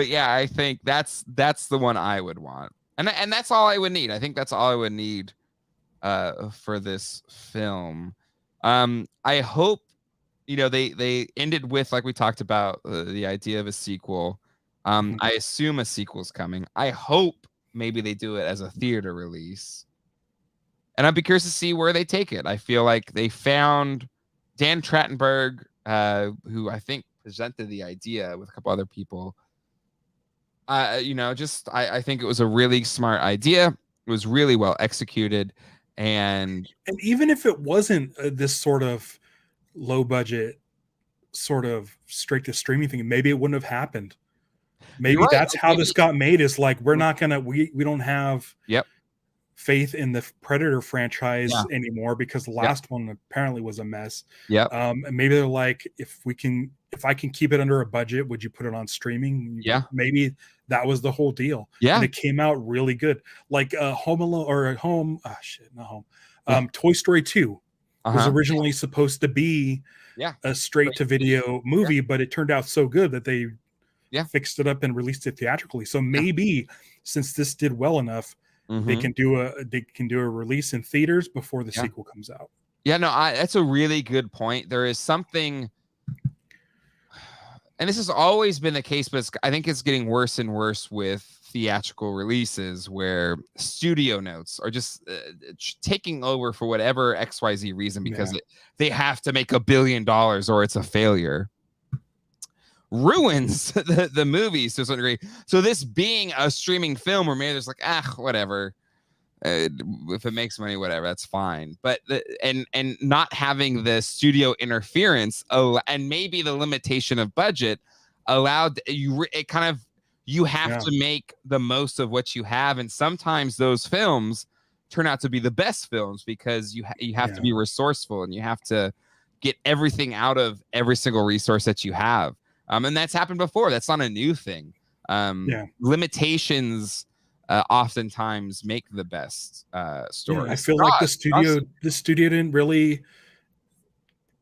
yeah, I think that's the one I would want, and that's all I would need. I think that's all I would need for this film. I hope they ended with, like we talked about, the idea of a sequel. I assume a sequel's coming. I hope maybe they do it as a theater release, and I'd be curious to see where they take it. I feel like they found Dan Trachtenberg, who I think presented the idea with a couple other people. I think it was a really smart idea. It was really well executed, and even if it wasn't this sort of low budget, sort of straight to streaming thing, maybe it wouldn't have happened. Maybe that's how this got made. Is like we don't have faith in the Predator franchise anymore because the last one apparently was a mess. And maybe they're like, if I can keep it under a budget, would you put it on streaming? Maybe that was the whole deal. And it came out really good. Like Home Alone or Home. Oh shit, not Home. Toy Story 2 was originally supposed to be a straight to video movie, but it turned out so good that they fixed it up and released it theatrically. So maybe since this did well enough, they can do a release in theaters before the sequel comes out. That's a really good point. There is something, and this has always been the case, but I think it's getting worse and worse with theatrical releases, where studio notes are just taking over for whatever XYZ reason because they have to make $1 billion or it's a failure. Ruins the movies to a certain degree. So this being a streaming film where maybe there's like, whatever, if it makes money, whatever, that's fine. But and not having the studio interference and maybe the limitation of budget allowed you have to make the most of what you have, and sometimes those films turn out to be the best films because you have to be resourceful and you have to get everything out of every single resource that you have. And that's happened before. That's not a new thing. Limitations oftentimes make the best stories. I feel like the studio didn't really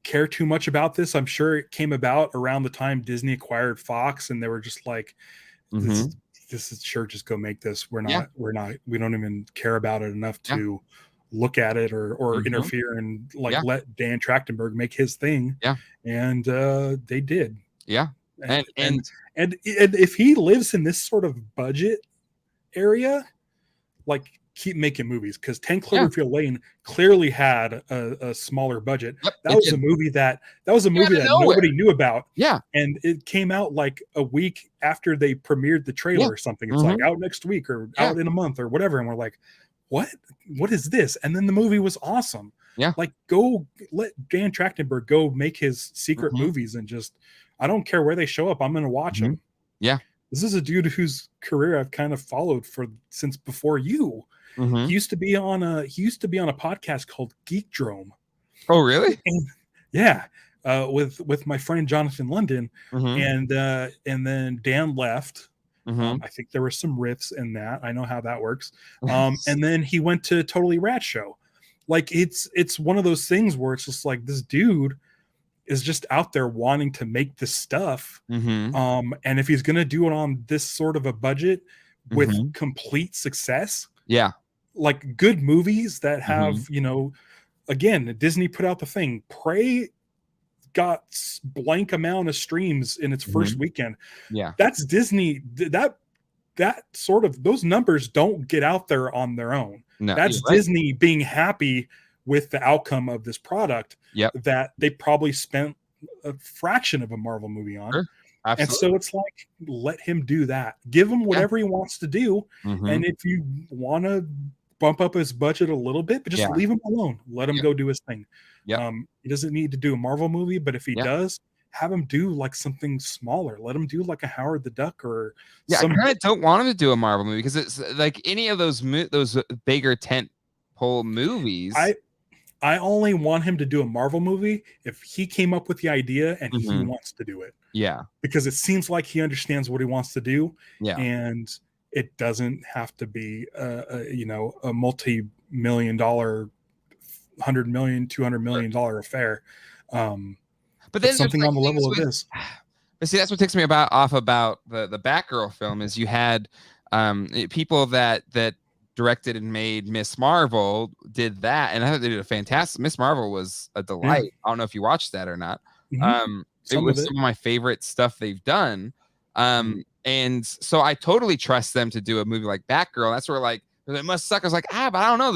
care too much about this. I'm sure it came about around the time Disney acquired Fox, and they were just like, "This is sure, just go make this. We don't even care about it enough to look at it or interfere and let Dan Trachtenberg make his thing." And they did. And if he lives in this sort of budget area, like, keep making movies, because 10 Cloverfield Lane clearly had a smaller budget. That was a movie that nobody knew about. And it came out like a week after they premiered the trailer or something. It's like out next week or out in a month or whatever. And we're like, what is this? And then the movie was awesome. Like, go let Dan Trachtenberg go make his secret movies and just I don't care where they show up. I'm going to watch them. Yeah. This is a dude whose career I've kind of followed since before you. He used to be on a podcast called Geek. Oh, really? And, yeah. With my friend Jonathan London, and then Dan left. I think there were some riffs in that. I know how that works. And then he went to Totally Rad Show. Like it's one of those things where it's just like this dude is just out there wanting to make this stuff. And if he's gonna do it on this sort of a budget with complete success, like good movies that have, again, Disney put out the thing. Prey got blank amount of streams in its first weekend. That's Disney. That sort of, those numbers don't get out there on their own. That's Disney being happy with the outcome of this product that they probably spent a fraction of a Marvel movie on. And so it's like, let him do that. Give him whatever he wants to do. And if you want to bump up his budget a little bit, but just leave him alone. Let him go do his thing. He doesn't need to do a Marvel movie, but if he does, have him do like something smaller. Let him do like a Howard the Duck or I kind of don't want him to do a Marvel movie because it's like any of those bigger tent pole movies. I only want him to do a Marvel movie if he came up with the idea and he wants to do it. Because it seems like he understands what he wants to do. And it doesn't have to be a multi-million-dollar, $100 million, $200 million affair. But then something on the level of this. But see, that's what takes me off about the Batgirl film is you had people that directed and made Miss Marvel did that, and I thought they did a fantastic. Miss Marvel was a delight. I don't know if you watched that or not. It was some of my favorite stuff they've done. And so I totally trust them to do a movie like Batgirl. That's where like it must suck. I was like, but I don't know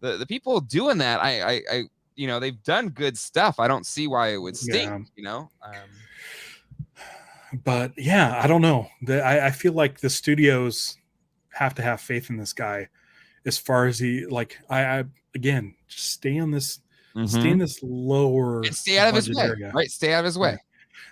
the people doing that. I they've done good stuff. I don't see why it would stink. But yeah, I don't know. I feel like the studios have to have faith in this guy as far as he I again just stay in this lower and stay out of his way area. Right, stay out of his way.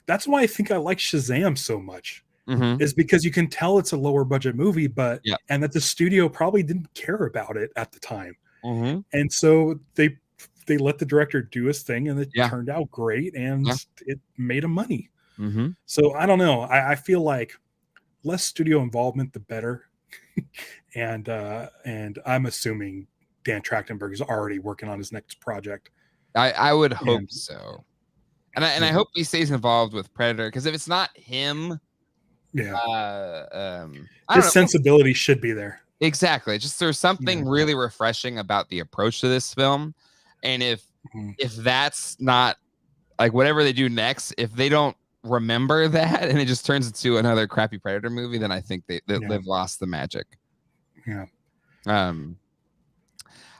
That's why I think I like Shazam so much is because you can tell it's a lower budget movie, but and that the studio probably didn't care about it at the time, and so they let the director do his thing, and it turned out great, and it made him money. So I don't know. I feel like less studio involvement, the better. and I'm assuming Dan Trachtenberg is already working on his next project. I would hope so, and I hope he stays involved with Predator because if it's not him, his sensibility should be there. Exactly. Just there's something really refreshing about the approach to this film, and if that's not like whatever they do next, if they don't remember that and it just turns into another crappy Predator movie, then I think they've lost the magic.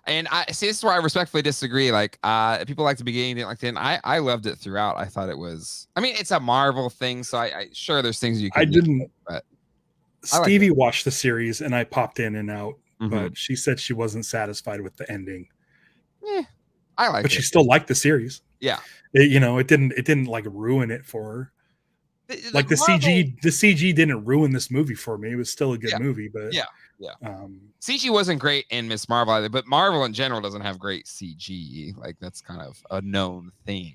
And I see this is where I respectfully disagree. Like people like the beginning, didn't like the end. I loved it throughout. I thought it was, I mean, it's a Marvel thing, so I sure there's things you can I didn't but Stevie watched the series and I popped in and out, but she said she wasn't satisfied with the ending. I like it. But she still liked the series. It didn't like ruin it for her. Like the CG didn't ruin this movie for me. It was still a good movie, but CG wasn't great in Miss Marvel either, but Marvel in general doesn't have great CG. Like that's kind of a known thing,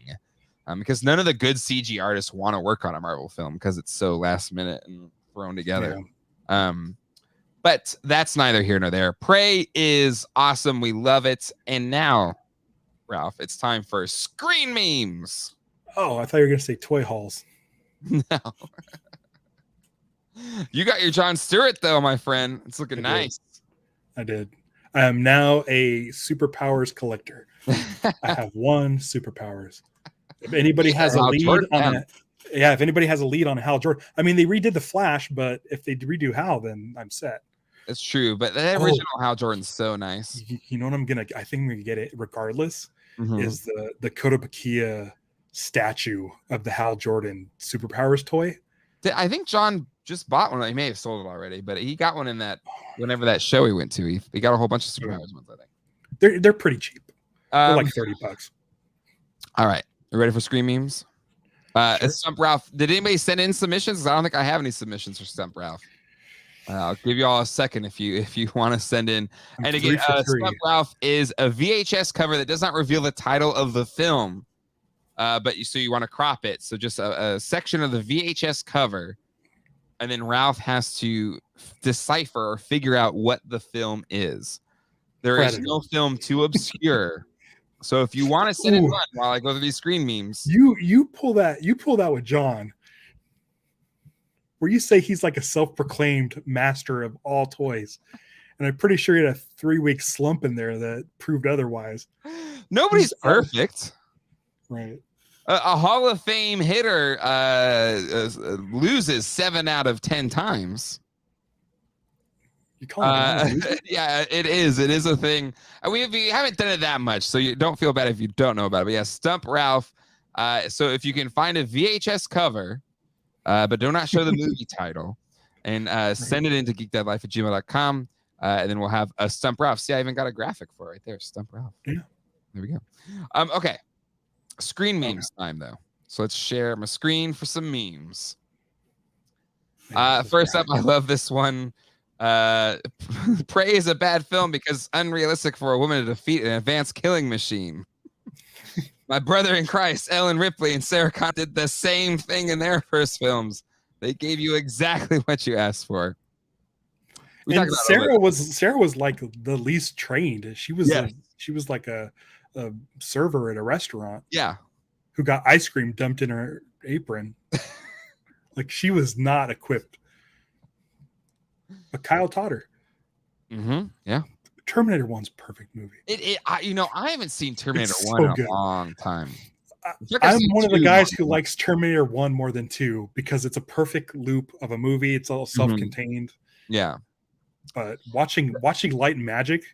because none of the good CG artists want to work on a Marvel film because it's so last minute and thrown together. But that's neither here nor there. Prey is awesome. We love it. And now, Ralph, it's time for screen memes. Oh, I thought you were going to say toy hauls. No. You got your Jon Stewart, though, my friend. It's looking nice. I did. I am now a superpowers collector. I have one superpowers. If anybody has a lead on it. Yeah, if anybody has a lead on Hal Jordan. I mean, they redid The Flash, but if they redo Hal, then I'm set. It's true, but the original Hal Jordan's so nice. You know what I think I'm gonna get it regardless, is the Dakota statue of the Hal Jordan superpowers toy. I think John just bought one. He may have sold it already, but he got one in that whenever that show he went to. He got a whole bunch of superpowers ones, I think. They're pretty cheap. They're like $30. All right. You ready for screen memes? Sure. Stump Ralph. Did anybody send in submissions? 'Cause I don't think I have any submissions for Stump Ralph. I'll give you all a second if you want to send in. I'm And again, 3 for 3. Stump Ralph is a VHS cover that does not reveal the title of the film, but you want to crop it. So just a section of the VHS cover, and then Ralph has to decipher or figure out what the film is. There is no film too obscure. So if you want to send in one while I go through these screen memes, you pull that with John, where you say he's like a self-proclaimed master of all toys, and I'm pretty sure he had a 3-week slump in there that proved otherwise. Nobody's perfect, right? A Hall of Fame hitter loses 7 out of 10 times. You call it yeah, it is. It is a thing. We haven't done it that much, so you don't feel bad if you don't know about it. But yeah, Stump Ralph. So if you can find a VHS cover, but do not show the movie title, and send it into geekdeadlife@gmail.com, and then we'll have a Stump Ralph. See, I even got a graphic for it right there. Stump Ralph. Yeah. There we go. Okay. Screen memes time, though. So let's share my screen for some memes. First up, I love this one. Prey is a bad film because unrealistic for a woman to defeat an advanced killing machine. My brother in Christ, Ellen Ripley and Sarah Connor did the same thing in their first films. They gave you exactly what you asked for. And Sarah was like the least trained. She was like a server at a restaurant. Yeah. Who got ice cream dumped in her apron. Like she was not equipped. But Kyle taught her. Mm-hmm. Yeah. Terminator 1's a perfect movie. I haven't seen Terminator 1 in a long time. I'm one of the guys who likes Terminator 1 more than 2 because it's a perfect loop of a movie. It's all self-contained. Yeah. But watching Light and Magic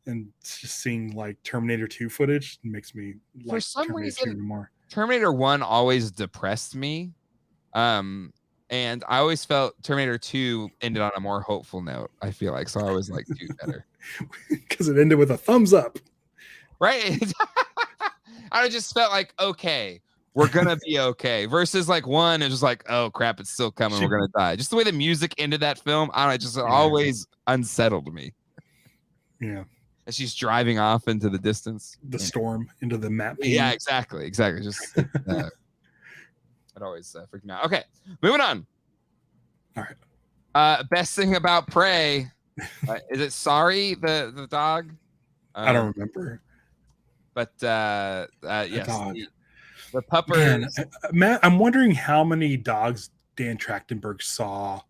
and just seeing like Terminator 2 footage makes me like for some Terminator reason 2 more. Terminator 1 always depressed me. And I always felt Terminator 2 ended on a more hopeful note, I feel like. So I always like 2 better. Because it ended with a thumbs up. Right? I just felt like, okay, we're going to be okay. Versus like 1, it's just like, oh, crap, it's still coming. We're going to die. Just the way the music ended that film, I don't know, it just always unsettled me. Yeah. As she's driving off into the distance. The storm into the map. Yeah, exactly. Just it always freaked me out. Okay, moving on. All right. Best thing about Prey. Is it Sorry, the dog? I don't remember. But yes, the pupper. Man, Matt, I'm wondering how many dogs Dan Trachtenberg saw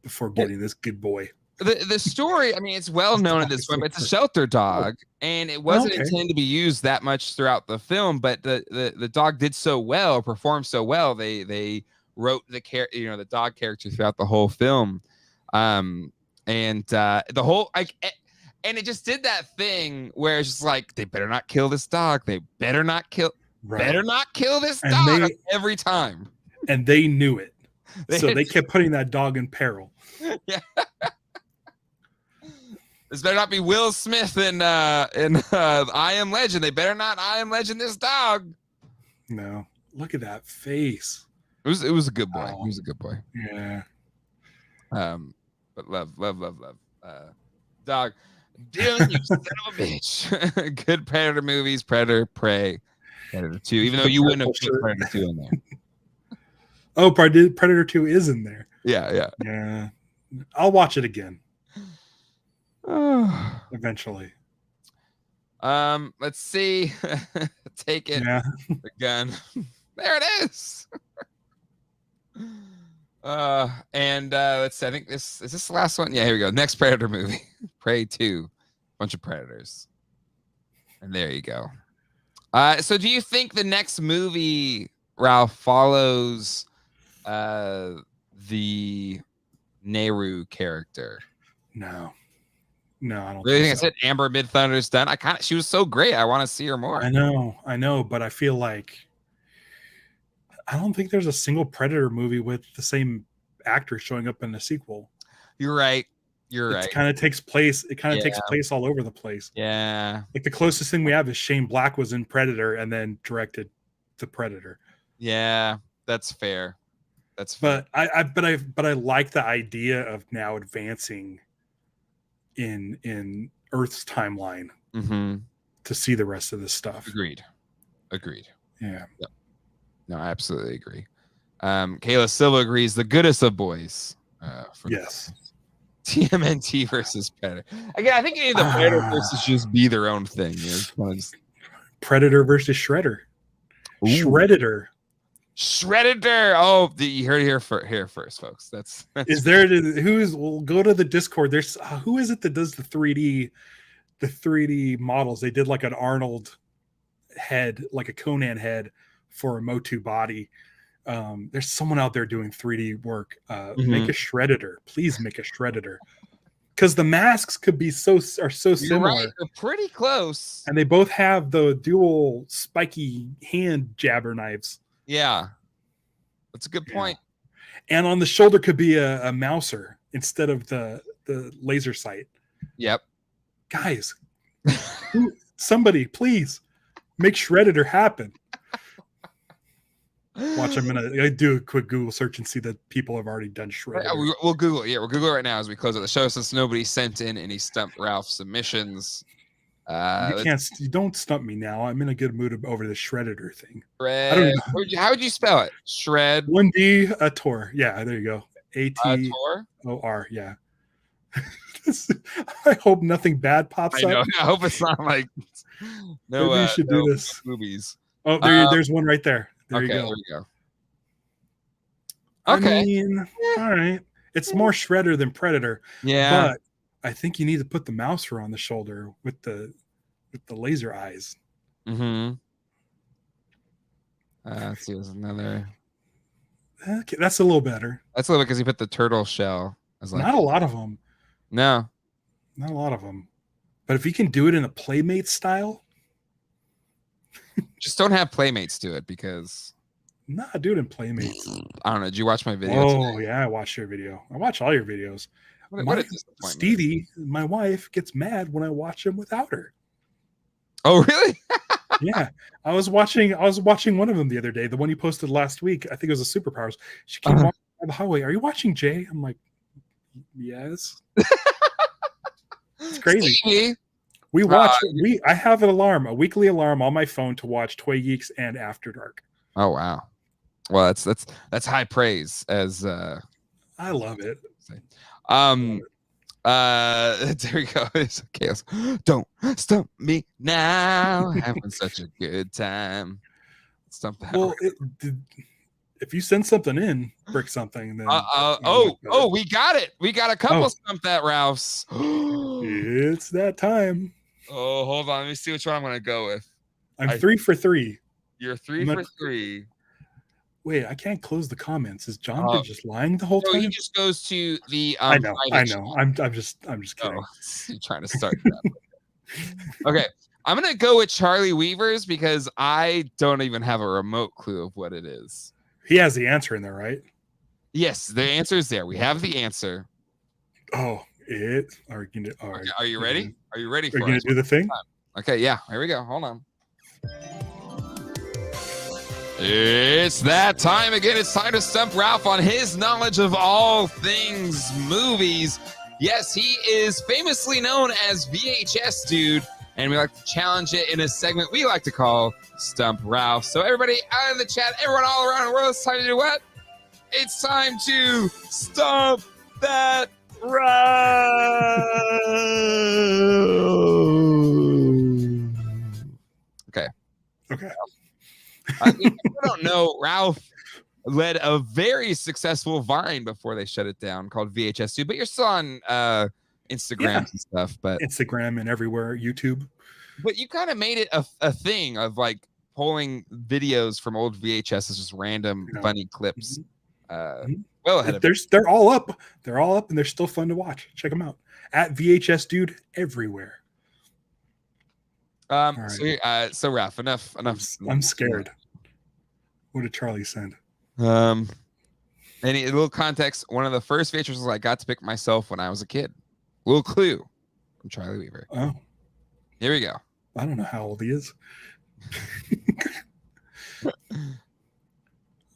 before getting this good boy. The story, I mean, it's well known at this point, but it's a shelter dog, and it wasn't intended to be used that much throughout the film. But the dog did so well, performed so well, they wrote the dog character throughout the whole film, and the whole and it just did that thing where it's just like they better not kill this dog, they better not kill this dog every time, and they knew it, so they kept putting that dog in peril. Yeah. This better not be Will Smith in I Am Legend. They better not I Am Legend this dog. No, look at that face. It was a good boy. He was a good boy. Yeah. But love. Dog. Dylan, you son of a bitch. Good Predator movies. Predator, Prey, Predator 2. Even though you wouldn't have put Predator 2 in there. Oh, Predator 2 is in there. Yeah. I'll watch it again. Eventually. Let's see. Take it. Yeah. The gun. There it is. And let's see. I think this is the last one. Yeah, here we go. Next Predator movie. Prey 2. Bunch of predators. And there you go. So do you think the next movie, Ralph, follows the Nehru character? No, I don't really think I said Amber Mid-Thunder's done. She was so great. I want to see her more. I know, but I feel like I don't think there's a single Predator movie with the same actor showing up in a sequel. You're right. It kind of takes place. It kind of takes place all over the place. Yeah. Like the closest thing we have is Shane Black was in Predator and then directed the Predator. Yeah, that's fair. That's fair. But I like the idea of now advancing in Earth's timeline to see the rest of this stuff. Agreed. Yeah. Yep. No, I absolutely agree. Kayla Silva agrees. The goodest of boys. Yes. TMNT versus Predator. Again, I think any of the Predator versus just be their own thing. Predator versus Shredder. Ooh. Shredder. Oh, you heard it here first, folks. That's is there? We'll go to the Discord. There's who is it that does the 3D models? They did like an Arnold head, like a Conan head for a Motu body. There's someone out there doing 3D work. Make a Shredder, please make a Shredder, because the masks could be so similar. Right. They're pretty close, and they both have the dual spiky hand jabber knives. Yeah, that's a good point. And on the shoulder could be a mouser instead of the laser sight. Yep. Guys, somebody please make Shredder happen. Watch, I'm gonna do a quick Google search and see that people have already done Shredder. We'll Google it. Yeah, we'll Google it right now as we close out the show, since nobody sent in any Stump Ralph submissions. You don't stump me now. I'm in a good mood over the Shredder thing. I don't know. How would you spell it? Shred. 1D Ator. Yeah, there you go. ATOR. Yeah. I hope nothing bad pops up. I hope it's not like no. Maybe you should do this. Movies. Oh, there's one right there. There you go. There we go. Okay. I mean, all right. It's more Shredder than Predator. Yeah. But I think you need to put the mouser on the shoulder with the laser eyes. Let's see. There's another. Okay, that's a little better. That's a little bit because he put the turtle shell. Not a lot of them. No. Not a lot of them. But if you can do it in a Playmate style. Just don't have Playmates do it because. Nah, do it in Playmates. I don't know. Did you watch my video? Oh, yeah. I watched your video. I watch all your videos. What Stevie, my wife, gets mad when I watch him without her. Oh, really? Yeah. I was watching one of them the other day, the one you posted last week. I think it was a Superpowers. She came walking down the highway. Are you watching Jay? I'm like, yes. It's crazy. Stevie. We watch I have a weekly alarm on my phone to watch Toy Geeks and After Dark. Oh wow. Well, that's high praise as I love it. There we go. It's okay. Don't stump me now. Having such a good time. Stump that. Well, if you send something in, brick something, then we got it. We got a couple Stump That Ralphs. It's that time. Oh, hold on. Let me see which one I'm gonna go with. I'm 3 for 3. You're 3 for 3. Wait, I can't close the comments. Is John been just lying the whole time? He just goes to the. I know. I'm just kidding. You're trying to start that. Okay, I'm gonna go with Charlie Weaver's because I don't even have a remote clue of what it is. He has the answer in there, right? Yes, the answer is there. We have the answer. Oh, all right. Okay, are you ready? Are you ready for it? Are you gonna do the thing? Okay, yeah. Here we go. Hold on. It's that time again. It's time to stump Ralph on his knowledge of all things movies. Yes, he is famously known as VHS Dude, and we like to challenge it in a segment we like to call Stump Ralph. So everybody out in the chat, everyone all around the world, it's time to do what? It's time to Stump That Ralph. Okay. If you don't know, Ralph led a very successful Vine before they shut it down called VHS2, but you're still on Instagram and stuff. But Instagram and everywhere, YouTube. But you kind of made it a thing of like pulling videos from old VHSs, just random funny clips. Well ahead of they're all up. They're all up and they're still fun to watch. Check them out. At VHS Dude everywhere. Right. So Ralph, enough. I'm scared. What did Charlie send? Any little context? One of the first VHSs I got to pick myself when I was a kid. Little clue from Charlie Weaver. Oh, here we go. I don't know how old he is.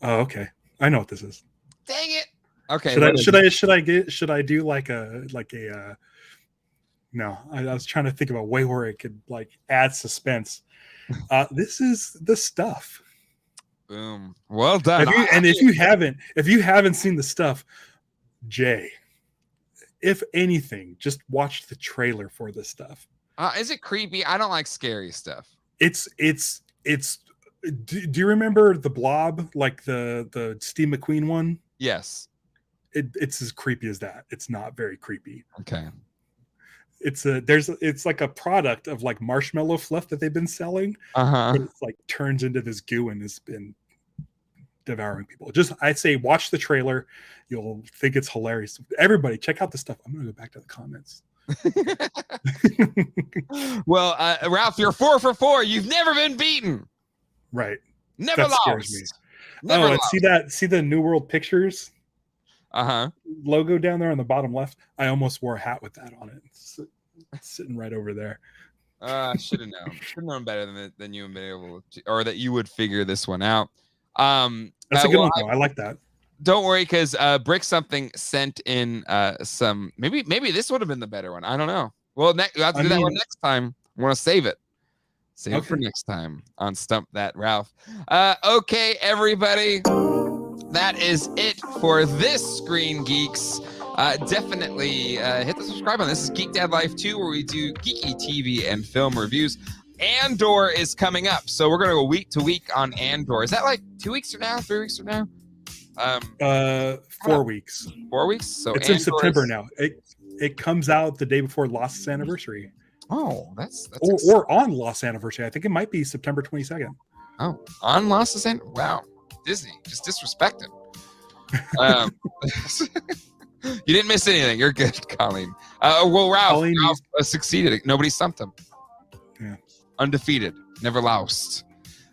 Oh, okay. I know what this is. Dang it. Okay. Should I do like a no, I was trying to think of a way where it could like add suspense. This is The Stuff. Boom. Well done. If you haven't seen The Stuff, Jay, if anything, just watch the trailer for This Stuff. Is it creepy? I don't like scary stuff. It's do you remember The Blob, like the Steve McQueen one? Yes. It's as creepy as that. It's not very creepy. Okay. It's like a product of like marshmallow fluff that they've been selling. But it's like turns into this goo and has been devouring people. I'd say watch the trailer. You'll think it's hilarious. Everybody check out The Stuff. I'm gonna go back to the comments. Well, Ralph, you're 4 for 4. You've never been beaten. Right. Never lost. Scares me. Never lost. And see the New World Pictures logo down there on the bottom left? I almost wore a hat with that on it. It's sitting right over there. Should have known. Should have known better than you and been able to, or that you would figure this one out. That's a good one though. I like that. Don't worry, because Brick Something sent in some. Maybe this would have been the better one. I don't know. Well, we'll have to do that one next time. I want to save it. Save it for next time on Stump That Ralph. Okay, everybody. That is it for this Screen Geeks. Definitely hit the subscribe button. This is Geek Dad Life 2, where we do geeky TV and film reviews. Andor is coming up, so we're going to go week to week on Andor. Is that like 2 weeks from now, 3 weeks from now? 4 weeks. 4 weeks? So it's in September now. It comes out the day before Lost's anniversary. Oh, that's or on Lost's anniversary. I think it might be September 22nd. Oh, on Lost's anniversary? Wow. Disney, just disrespecting. You didn't miss anything. You're good, Colleen. Ralph succeeded. Nobody stumped him. Yeah. Undefeated. Never lost.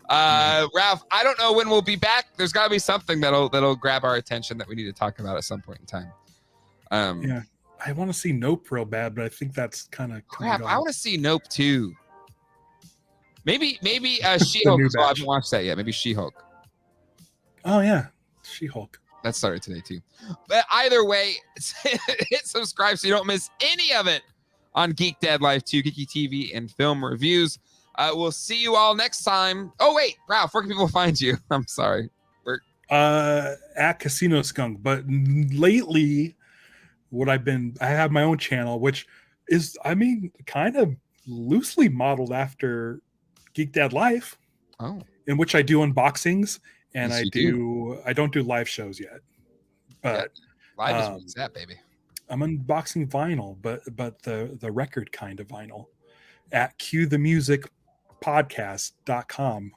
Ralph, I don't know when we'll be back. There's got to be something that'll grab our attention that we need to talk about at some point in time. Yeah. I want to see Nope real bad, but I think that's kind of crap. I want to see Nope too. Maybe She-Hulk. I haven't watched that yet. Maybe She-Hulk. Oh yeah, She-Hulk. That started today too. But either way, hit subscribe so you don't miss any of it on Geek Dad Life 2, Geeky TV and Film Reviews. We'll see you all next time. Oh wait, Ralph, where can people find you? I'm sorry. At Casino Skunk, but lately I have my own channel, which is, kind of loosely modeled after Geek Dad Life. Oh. In which I do unboxings, and yes, I don't do live shows yet. But live is what's that, baby. I'm unboxing vinyl, but the record kind of vinyl at cuethemusicpodcast.com.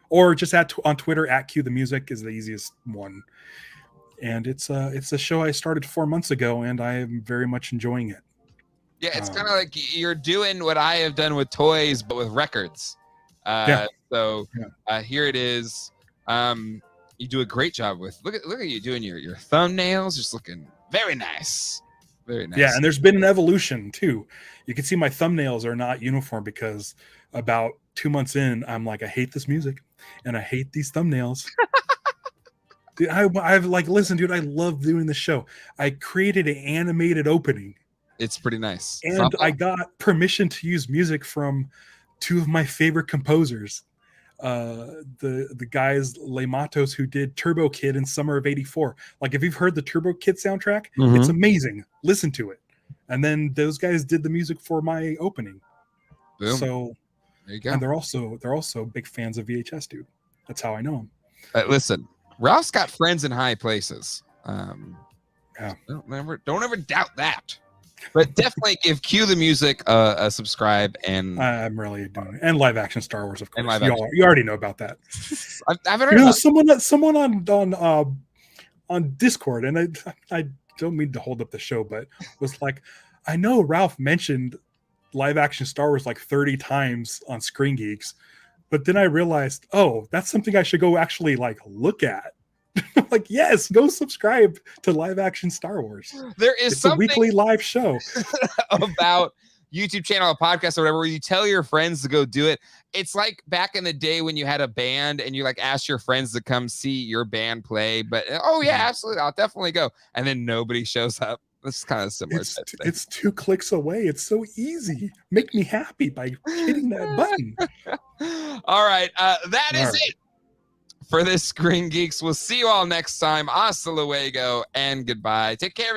Or just on Twitter at cuethemusic is the easiest one. And it's a show I started 4 months ago, and I am very much enjoying it. Yeah, it's kind of like you're doing what I have done with toys, but with records. So here it is. You do a great job with. Look at you doing your thumbnails, just looking very nice. Very nice. Yeah, and there's been an evolution too. You can see my thumbnails are not uniform because about 2 months in, I'm like, I hate this music and I hate these thumbnails. Dude, I've listen, dude, I love doing the show. I created an animated opening. It's pretty nice. And I got permission to use music from two of my favorite composers. The guys Le Matos who did Turbo Kid in summer of '84. Like, if you've heard the Turbo Kid soundtrack, it's amazing. Listen to it. And then those guys did the music for my opening. Boom. So there you go. And they're also big fans of VHS, dude. That's how I know them. Listen, Ralph's got friends in high places. Yeah. Don't ever doubt that. But definitely give Cue the Music a subscribe, and I'm really doing it. And live action Star Wars, of course. You already know about that. I haven't heard. Someone on Discord, and I don't mean to hold up the show, but was like, I know Ralph mentioned live action Star Wars like 30 times on Screen Geeks, but then I realized, that's something I should go actually look at. I'm like, yes, go subscribe to live action Star Wars. It's a weekly live show about YouTube channel, a podcast, or whatever, where you tell your friends to go do it. It's like back in the day when you had a band and you like asked your friends to come see your band play. But oh yeah, absolutely, I'll definitely go. And then nobody shows up. This is kind of similar. It's 2 clicks away. It's so easy. Make me happy by hitting that button. All right, that is it for this Screen Geeks. We'll see you all next time. Hasta luego and goodbye. Take care, everybody.